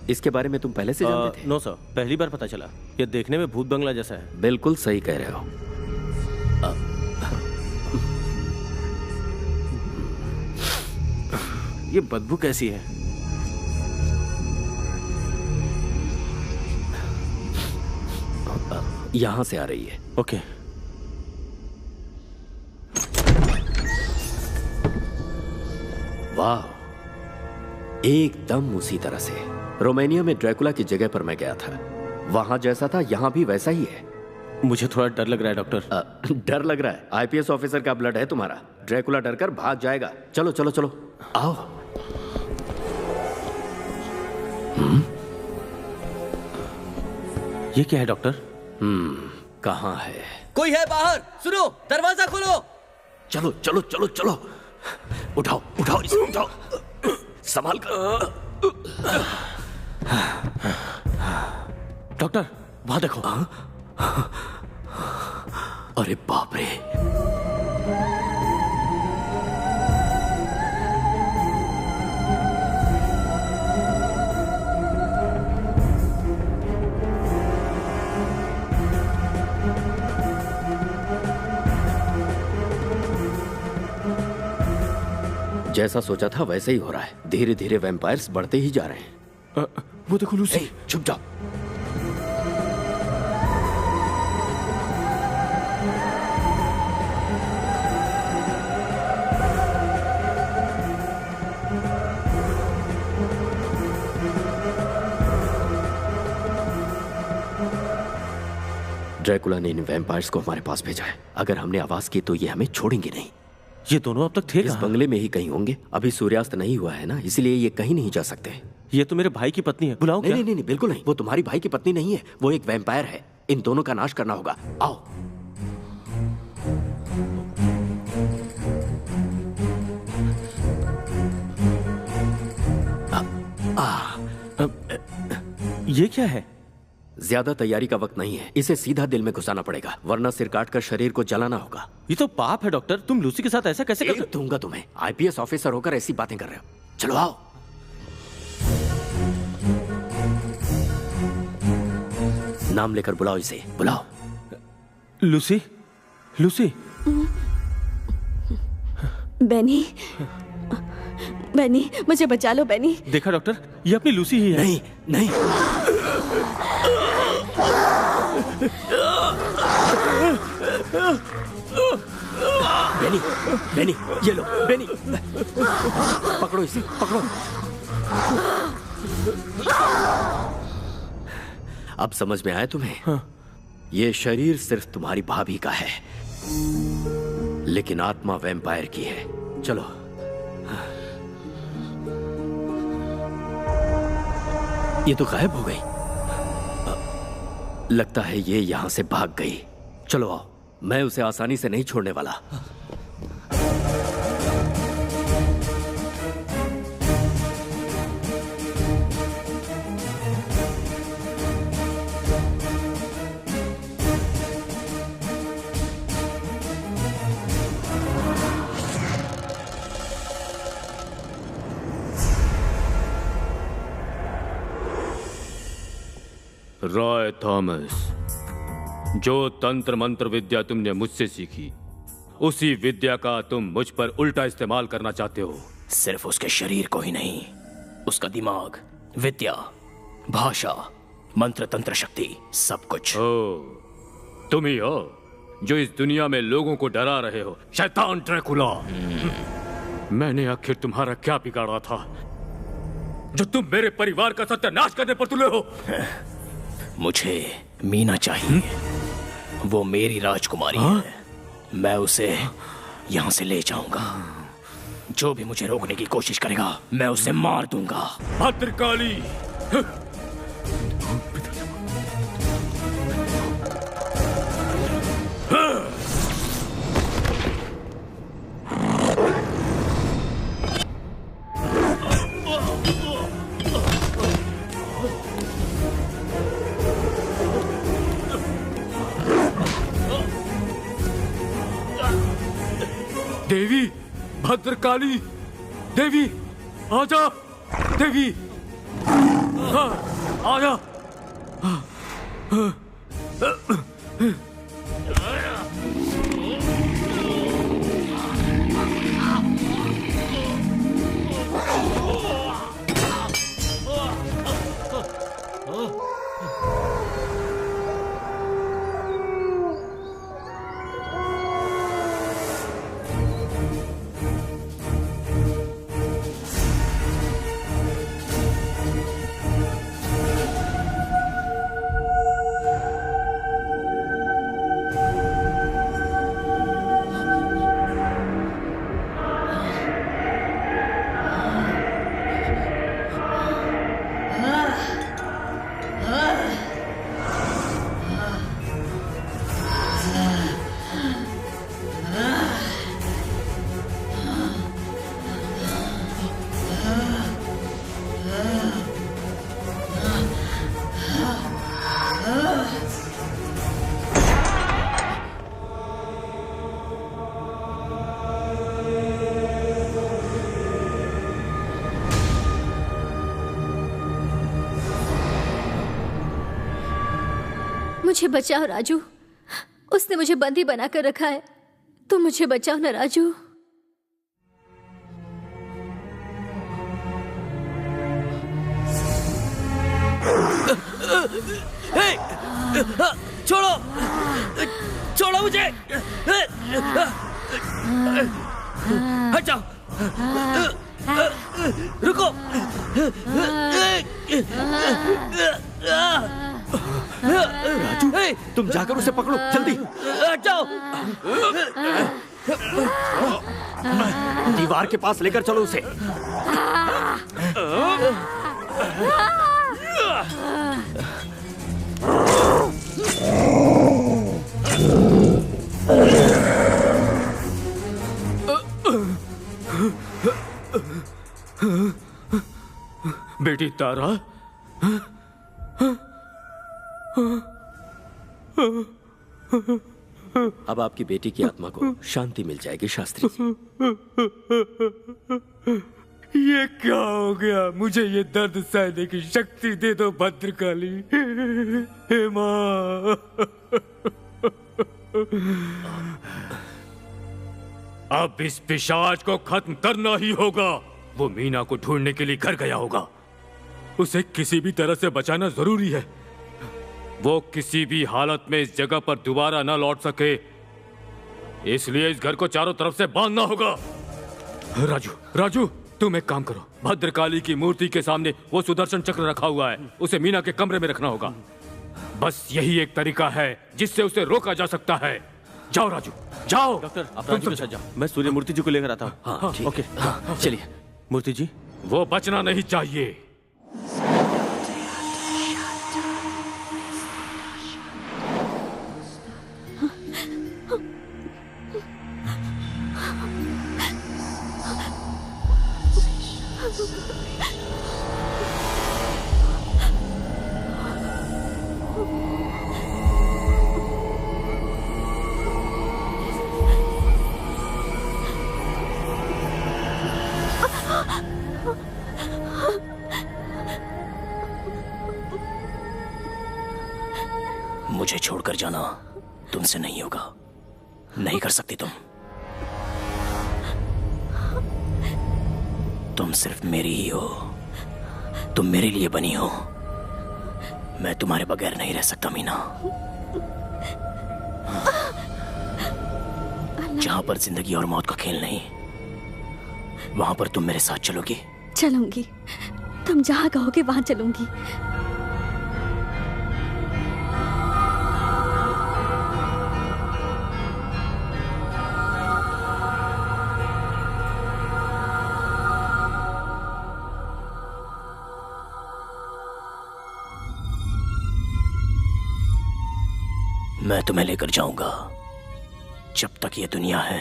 इसके बारे में तुम पहले से जानते थे? नो सर, पहली बार पता चला। ये देखने में भूत बंगला जैसा है। बिल्कुल सही कह रहे हो। ये बदबू कैसी है? यहां से आ रही है। ओके। वाह, एकदम उसी तरह से। रोमानिया में ड्रैकुला की जगह पर मैं गया था। वहां जैसा था यहां भी वैसा ही है। मुझे थोड़ा डर लग रहा है डॉक्टर। डर लग रहा है? आईपीएस ऑफिसर का ब्लड है तुम्हारा। ड्रैकुला डरकर भाग जाएगा। चलो चलो चलो, आओ। ये क्या है डॉक्टर? कहाँ है? कोई है बाहर, सुनो, दरवाजा खोलो। चलो चलो चलो चलो, उठाओ उठाओ इसे, उठाओ, संभाल कर। डॉक्टर, वहां देखो। अरे बाप रे, जैसा सोचा था वैसे ही हो रहा है। धीरे धीरे वैम्पायर्स बढ़ते ही जा रहे हैं। वो देखो लूसी। चुप जाओ। ड्रैकुला ने इन वैम्पायर्स को हमारे पास भेजा है। अगर हमने आवाज की तो ये हमें छोड़ेंगे नहीं। ये दोनों अब तक थे इस बंगले में ही कहीं होंगे। अभी सूर्यास्त नहीं हुआ है ना, इसलिए ये कहीं नहीं जा सकते। ये तो मेरे भाई की पत्नी है, बुलाओ। नहीं, नहीं नहीं बिल्कुल नहीं, वो तुम्हारी भाई की पत्नी नहीं है, वो एक वैम्पायर है। इन दोनों का नाश करना होगा। आओ। ये क्या है? ज्यादा तैयारी का वक्त नहीं है, इसे सीधा दिल में घुसाना पड़ेगा, वरना सिर काटकर शरीर को जलाना होगा। ये तो पाप है डॉक्टर, तुम लूसी के साथ ऐसा कैसे कर सकते? दूंगा तुम्हें। आईपीएस ऑफिसर होकर ऐसी बातें कर रहे हो। चलो आओ। नाम लेकर बुलाओ इसे, बुलाओ। Lucy, Lucy. बेनी, बेनी, मुझे बचा लो बेनी। देखा डॉक्टर, ये अपनी लूसी ही है। नहीं नहीं, बेनी, बेनी, ये लो, बेनी, पकड़ो इसे, पकड़ो। अब समझ में आया तुम्हें? हाँ। ये शरीर सिर्फ तुम्हारी भाभी का है, लेकिन आत्मा वैम्पायर की है। चलो। ये तो गायब हो गई। लगता है ये यहां से भाग गई। चलो आओ, मैं उसे आसानी से नहीं छोड़ने वाला। रॉय थॉमस, जो तंत्र मंत्र विद्या तुमने मुझसे सीखी, उसी विद्या का तुम मुझ पर उल्टा इस्तेमाल करना चाहते हो। सिर्फ उसके शरीर को ही नहीं, उसका दिमाग, विद्या, भाषा, मंत्र, तंत्र, शक्ति, सब कुछ। तुम ही हो जो इस दुनिया में लोगों को डरा रहे हो, शैतान ड्रैकुला। मैंने आखिर तुम्हारा क्या बिगाड़ा था जो तुम मेरे परिवार का सत्यानाश करने पर तुले हो? मुझे मीना चाहिए। वो मेरी राजकुमारी है। मैं उसे यहाँ से ले जाऊंगा। जो भी मुझे रोकने की कोशिश करेगा मैं उसे मार दूंगा। भद्रकाली! देवी, भद्रकाली देवी, आजा देवी, आजा। मुझे बचाओ राजू, उसने मुझे बंदी बनाकर रखा है। तुम मुझे बचाओ ना राजू। छोड़ो, छोड़ो मुझे, हट जाओ, रुको। राजू, तुम जाकर उसे पकड़ो, जल्दी। हट जाओ। दीवार के पास लेकर चलो उसे। बेटी तारा, अब आपकी बेटी की आत्मा को शांति मिल जाएगी शास्त्री जी। ये क्या हो गया? मुझे ये दर्द सहने की शक्ति दे दो भद्रकाली। हे माँ, अब इस पिशाच को खत्म करना ही होगा। वो मीना को ढूंढने के लिए घर गया होगा। उसे किसी भी तरह से बचाना जरूरी है। वो किसी भी हालत में इस जगह पर दोबारा न लौट सके, इसलिए इस घर को चारों तरफ से बांधना होगा। राजू, राजू, तुम एक काम करो। भद्रकाली की मूर्ति के सामने वो सुदर्शन चक्र रखा हुआ है, उसे मीना के कमरे में रखना होगा। बस यही एक तरीका है जिससे उसे रोका जा सकता है। जाओ राजू, जाओ। डॉक्टर, आप राजू के साथ जाओ। मैं सूर्य मूर्ति जी को लेकर आता हूँ। हाँ, ठीक। ओके, चलिए। मूर्ति जी, वो बचना नहीं चाहिए। मुझे छोड़कर जाना तुमसे नहीं होगा। नहीं कर सकती तुम सिर्फ मेरी ही हो। तुम मेरे लिए बनी हो। मैं तुम्हारे बगैर नहीं रह सकता मीना। जहां पर जिंदगी और मौत का खेल नहीं, वहां पर तुम मेरे साथ चलोगी? चलूंगी, तुम जहां कहोगे वहां चलूंगी। मैं तुम्हें लेकर जाऊंगा। जब तक ये दुनिया है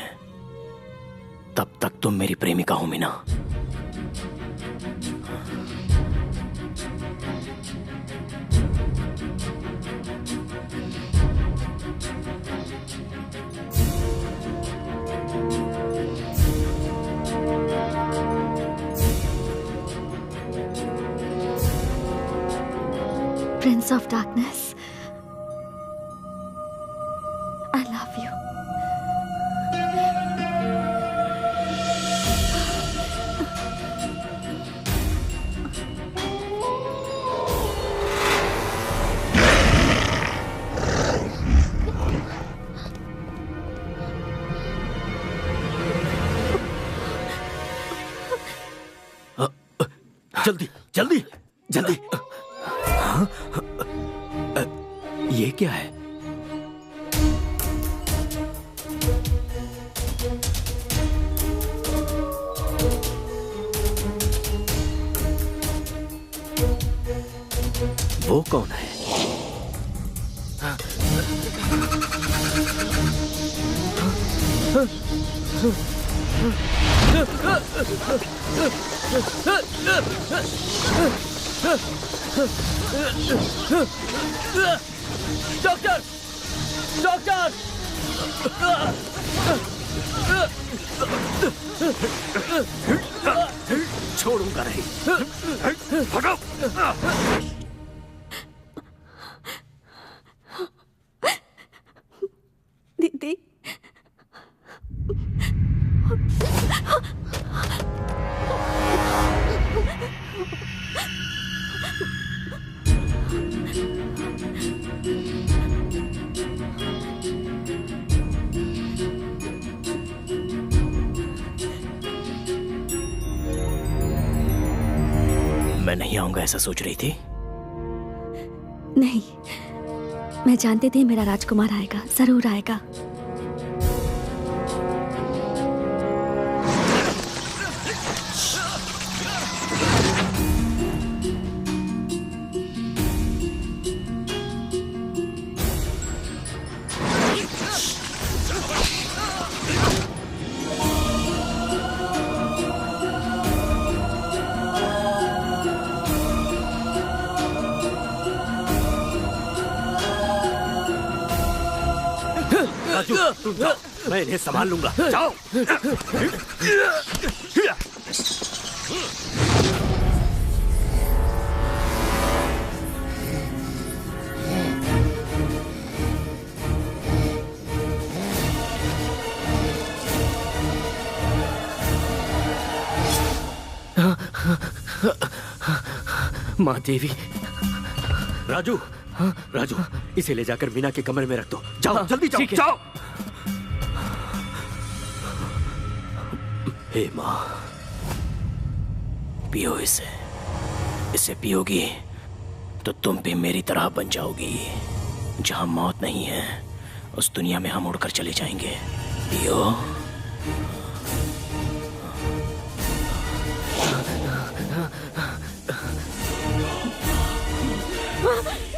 तब तक तुम मेरी प्रेमिका हो Meena. Prince of Darkness, I love you. जल्दी जल्दी जल्दी। हाँ? ये क्या है? वो कौन है? डॉक्टर! डॉक्टर! छोड़ूंगा नहीं। भगाओ! दीदी, मैं नहीं आऊंगा ऐसा सोच रही थी? नहीं, मैं जानती थी मेरा राजकुमार आएगा, जरूर आएगा। राजू, तुम जाओ, मैं इन्हें संभाल लूंगा। जाओ। माँ देवी। राजू, राजू, इसे ले जाकर मीना के कमरे में रख दो। जाओ, जल्दी जाओ, जाओ। हे माँ, पियो इसे। इसे पियोगी तो तुम भी मेरी तरह बन जाओगी। जहां मौत नहीं है उस दुनिया में हम उड़कर चले जाएंगे। पियो।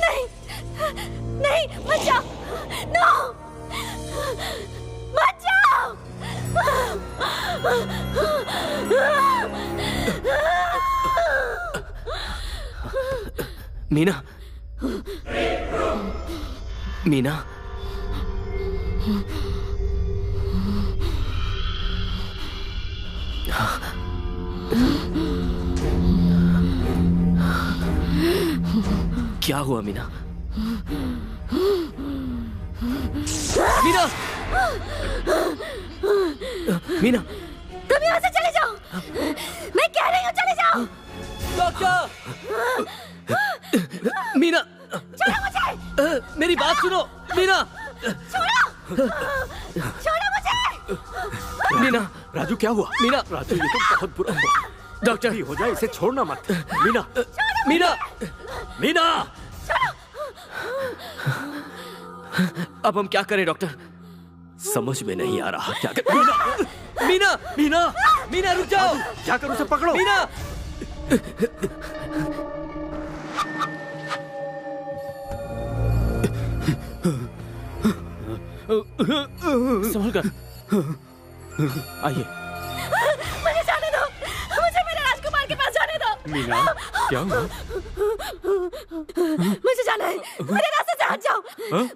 नहीं, नहीं, मत जाओ। नो, मत जाओ। मीना, मीना, क्या हुआ मीना? मीना, मीना, तुम यहाँ से चले जाओ। मैं कह रही हूँ चले जाओ। डॉक्टर! मीना, मेरी बात सुनो मीना। छोड़ो मुझे। मीना, राजू क्या हुआ? मीना, राजू ये तो बहुत बुरा हुआ। डॉक्टर भी हो जाए, इसे छोड़ना मत। मीना, मीना, मीना। अब हम क्या करें डॉक्टर? समझ में नहीं आ रहा क्या कर... मीना, मीना, मीना रुक जाओ। जाकर उसे पकड़ो। मीना। संभल कर। आइए। मुझे जाने दो, मुझे मेरे राजकुमार के पास जाने दो। मीना, क्या हुआ? मुझे जाना है, मेरे रास्ते से हट जाओ।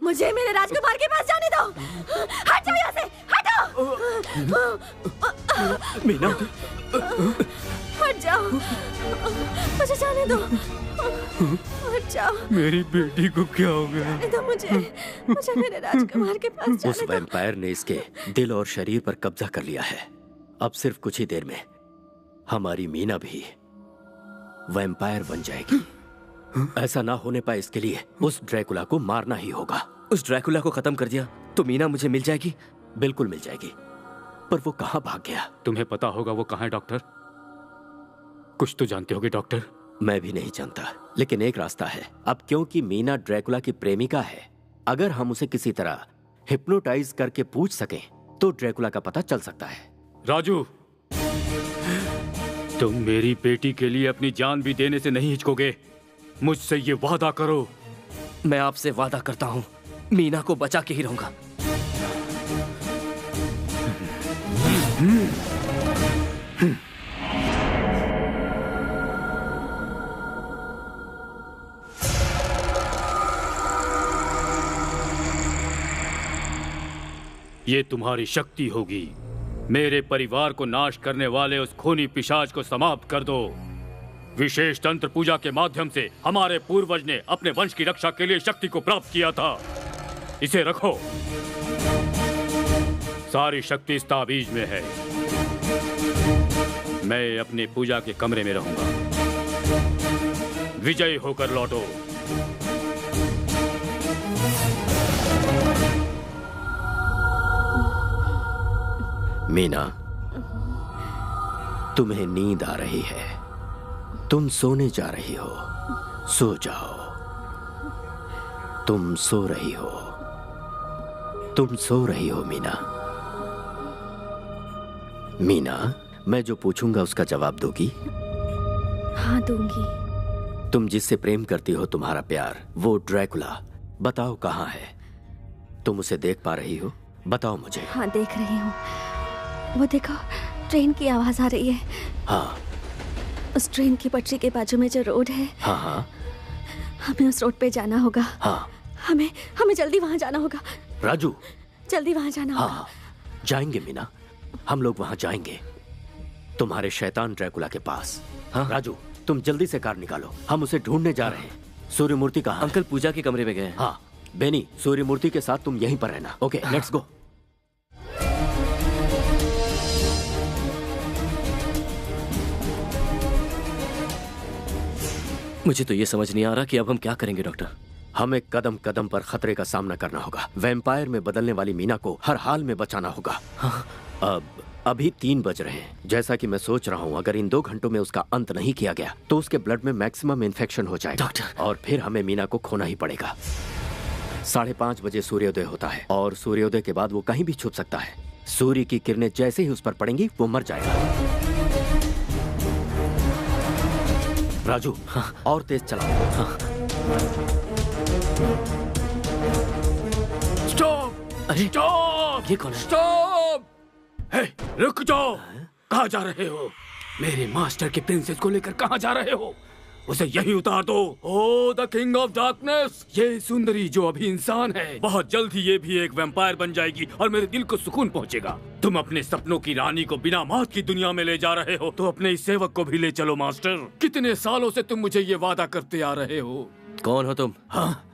मुझे मेरे राजकुमार के पास जाने दो। हट जाओ यहाँ से, हटो। मीना, हट जाओ, मुझे जाने दो। हट जाओ। मेरी बेटी को क्या हो गया? जाने दो मुझे मेरे राजकुमार के पास उस जाने दो। वैम्पायर ने इसके दिल और शरीर पर कब्जा कर लिया है। अब सिर्फ कुछ ही देर में हमारी मीना भी वैम्पायर बन जाएगी। ऐसा ना होने पाए इसके लिए उस ड्रैकुला को मारना ही होगा। उस ड्रैकुला को खत्म कर दिया तो मीना मुझे मिल जाएगी। बिल्कुल मिल जाएगी, पर वो कहाँ भाग गया? तुम्हें पता होगा वो कहाँ है डॉक्टर? कुछ तो जानते होगे डॉक्टर। मैं भी नहीं जानता, लेकिन एक रास्ता है। अब क्योंकि मीना ड्रैकुला की प्रेमिका है, अगर हम उसे किसी तरह हिप्नोटाइज करके पूछ सकें तो ड्रैकुला का पता चल सकता है। राजू, तुम मेरी बेटी के लिए अपनी जान भी देने से नहीं हिचकोगे? मुझसे ये वादा करो। मैं आपसे वादा करता हूँ, मीना को बचा के ही रहूंगा। ये तुम्हारी शक्ति होगी। मेरे परिवार को नाश करने वाले उस खूनी पिशाच को समाप्त कर दो। विशेष तंत्र पूजा के माध्यम से हमारे पूर्वज ने अपने वंश की रक्षा के लिए शक्ति को प्राप्त किया था। इसे रखो। सारी शक्ति इस ताबीज में है। मैं अपने पूजा के कमरे में रहूंगा। विजयी होकर लौटो। मीना, तुम्हें नींद आ रही है, तुम सोने जा रही हो। सो जाओ। तुम सो रही हो, तुम सो रही हो मीना। मीना, मैं जो पूछूंगा उसका जवाब दोगी? हाँ दूंगी। तुम जिससे प्रेम करती हो, तुम्हारा प्यार, वो ड्रैकुला, बताओ कहाँ है? तुम उसे देख पा रही हो? बताओ मुझे। हाँ देख रही हूँ। वो देखो, ट्रेन की आवाज आ रही है। हाँ। उस ट्रेन की पटरी के बाजू में जो रोड है, हाँ हाँ, हमें उस रोड पे जाना होगा। हाँ, हमें जल्दी वहाँ जाना होगा। राजू, जल्दी वहाँ जाना होगा। हाँ, जाएंगे मीना, हम लोग वहाँ जाएंगे, तुम्हारे शैतान ड्रैकुला के पास। हाँ राजू, तुम जल्दी से कार निकालो, हम उसे ढूंढने जा रहे हैं। सूर्य मूर्ति कहाँ? अंकल पूजा के कमरे में गए। हाँ बेनी, सूर्य मूर्ति के साथ तुम यहीं पर रहना। Okay, let's go. मुझे तो ये समझ नहीं आ रहा कि अब हम क्या करेंगे डॉक्टर। हमें कदम कदम पर खतरे का सामना करना होगा। वैम्पायर में बदलने वाली मीना को हर हाल में बचाना होगा। हाँ। अभी 3 बज रहे हैं। जैसा कि मैं सोच रहा हूँ, अगर इन 2 घंटों में उसका अंत नहीं किया गया तो उसके ब्लड में मैक्सिमम इन्फेक्शन हो जाएगा डॉक्टर। और फिर हमें मीना को खोना ही पड़ेगा। 5:30 बजे सूर्योदय होता है और सूर्योदय के बाद वो कहीं भी छुप सकता है। सूर्य की किरणें जैसे ही उस पर पड़ेंगी वो मर जाएगा। राजू, हाँ, और तेज चलाओ। हाँ। स्टॉप! अरे स्टॉप! ये कौन है? स्टॉप! हे, रुक जाओ! कहाँ जा रहे हो? मेरे मास्टर के प्रिंसेस को लेकर कहाँ जा रहे हो? उसे यही उतार दो। ओ द किंग ऑफ डार्कनेस, ये सुंदरी जो अभी इंसान है, बहुत जल्द ही ये भी एक वैम्पायर बन जाएगी और मेरे दिल को सुकून पहुंचेगा। तुम अपने सपनों की रानी को बिना मौत की दुनिया में ले जा रहे हो, तो अपने इस सेवक को भी ले चलो मास्टर। कितने सालों से तुम मुझे ये वादा करते आ रहे हो। कौन हो तुम? हाँ,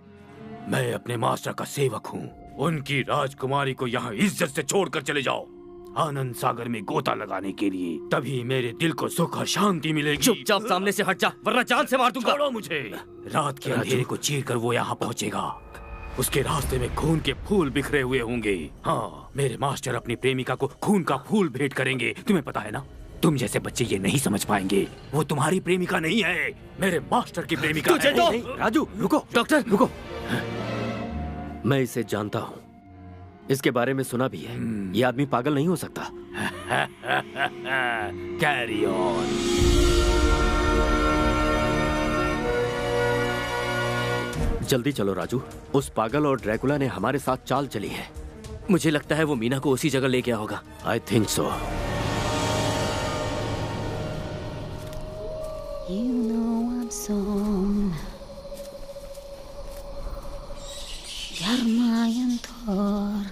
मैं अपने मास्टर का सेवक हूँ। उनकी राजकुमारी को यहाँ इज्जत से छोड़कर चले जाओ, आनंद सागर में गोता लगाने के लिए। तभी मेरे दिल को सुख और शांति मिलेगी। चुपचाप सामने से हट जा, वरना जान से मार दूंगा। छोड़ो मुझे। रात के अंधेरे को चीर कर वो यहाँ पहुँचेगा। उसके रास्ते में खून के फूल बिखरे हुए होंगे। हाँ, मेरे मास्टर अपनी प्रेमिका को खून का फूल भेंट करेंगे। तुम्हें पता है ना, तुम जैसे बच्चे ये नहीं समझ पाएंगे। वो तुम्हारी प्रेमिका नहीं है, मेरे मास्टर की प्रेमिका है। नहीं, राजू रुको, डॉक्टर रुको। मैं इसे जानता हूँ, इसके बारे में सुना भी है। ये आदमी पागल नहीं हो सकता। Carry on. जल्दी चलो राजू, उस पागल और ड्रैकुला ने हमारे साथ चाल चली है। मुझे लगता है वो मीना को उसी जगह ले गया होगा। I think so. You know I'm son Yarmayan Thor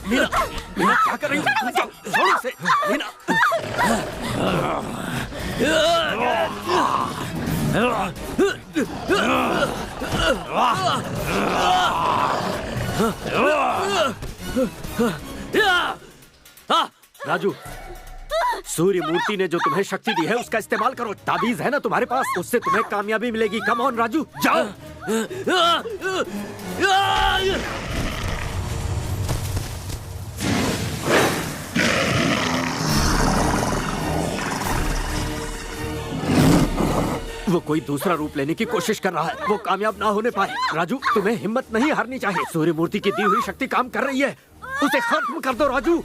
Meena, Meena क्या कर रही हो? छोड़ो इसे, मीना। राजू, सूर्य मूर्ति ने जो तुम्हें शक्ति दी है उसका इस्तेमाल करो। ताबीज है ना तुम्हारे पास, उससे तुम्हें कामयाबी मिलेगी। कम ऑन राजू, जाओ। वो कोई दूसरा रूप लेने की कोशिश कर रहा है, वो कामयाब ना होने पाए। राजू, तुम्हें हिम्मत नहीं हारनी चाहिए। सूर्य मूर्ति की दी हुई शक्ति काम कर रही है, उसे खत्म कर दो राजू।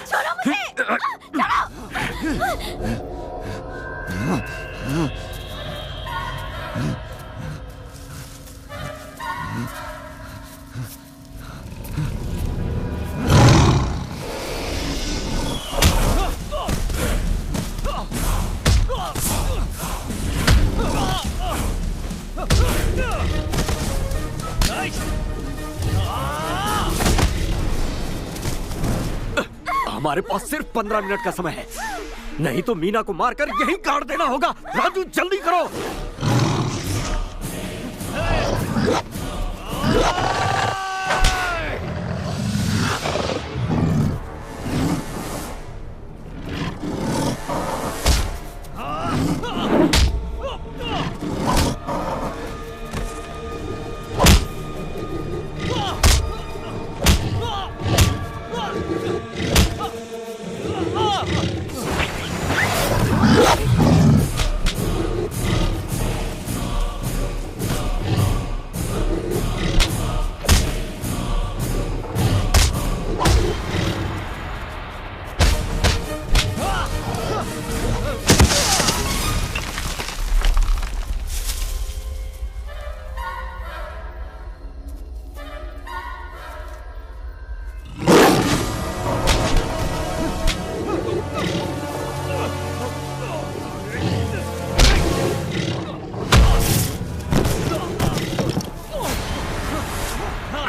छोड़ो मुझे, हमारे पास सिर्फ 15 मिनट का समय है, नहीं तो मीना को मारकर यहीं काट देना होगा। राजू जल्दी करो।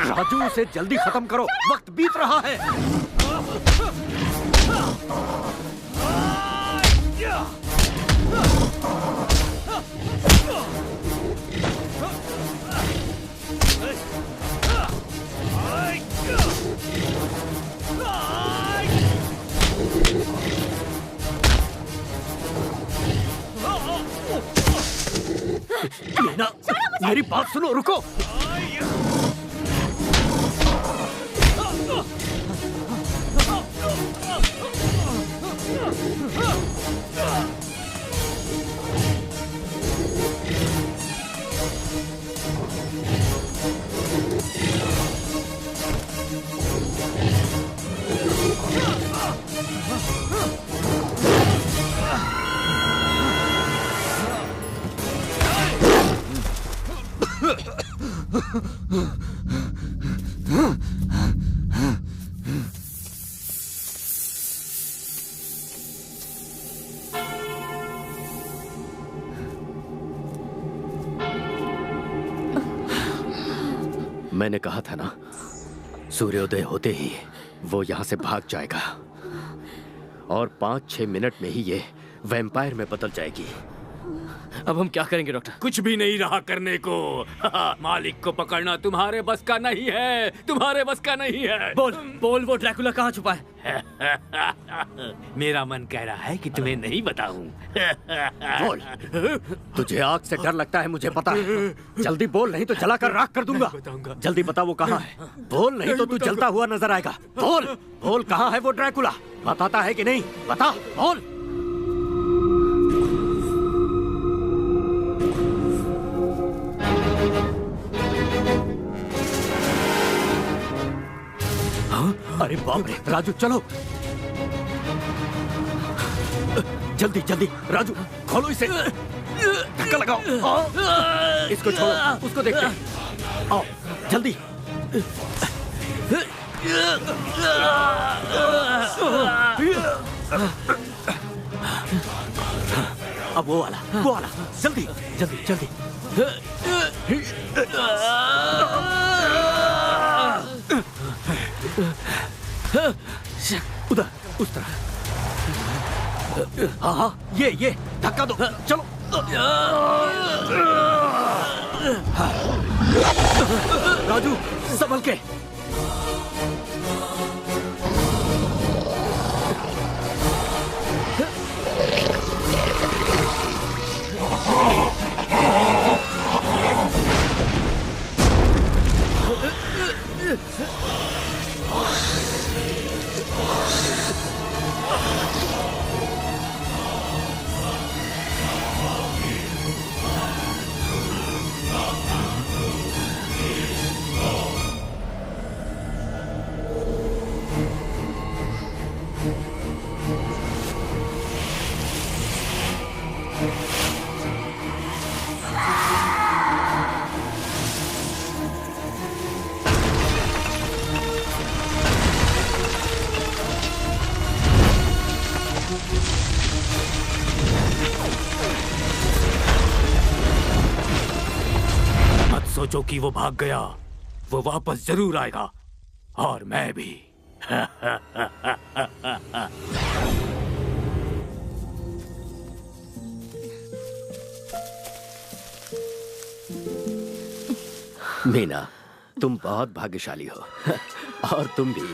राजू, उसे जल्दी खत्म करो, वक्त बीत रहा है। मीना, मेरी बात सुनो, रुको। मैंने कहा था ना, सूर्योदय होते ही वो यहाँ से भाग जाएगा और 5-6 मिनट में ही ये वैम्पायर में बदल जाएगी। अब हम क्या करेंगे डॉक्टर? कुछ भी नहीं रहा करने को। मालिक को पकड़ना तुम्हारे बस का नहीं है, तुम्हारे बस का नहीं है। बोल वो ड्रैकुला कहाँ छुपा है? मेरा मन कह रहा है कि तुम्हें नहीं बताऊं। बोल, तुझे आग से डर लगता है, मुझे पता है। जल्दी बोल, नहीं तो जलाकर राख कर दूंगा। जल्दी बता वो कहाँ है। बोल, नहीं तो तू जलता हुआ नजर आएगा। बोल बोल, कहाँ है वो ड्रैकुला? बताता है कि नहीं? बता, बोल। अरे बाप रे, राजू चलो जल्दी जल्दी। राजू खोलो इसे, धक्का लगाओ। इसको छोड़ो, उसको देखते हैं। आओ जल्दी। अब वो वाला जल्दी जल्दी जल्दी। उधर उस तरह। हाँ, ये धक्का दो, चलो। राजू संभल के। सोचो कि वो भाग गया, वो वापस जरूर आएगा, और मैं भी। मीना, तुम बहुत भाग्यशाली हो, और तुम भी।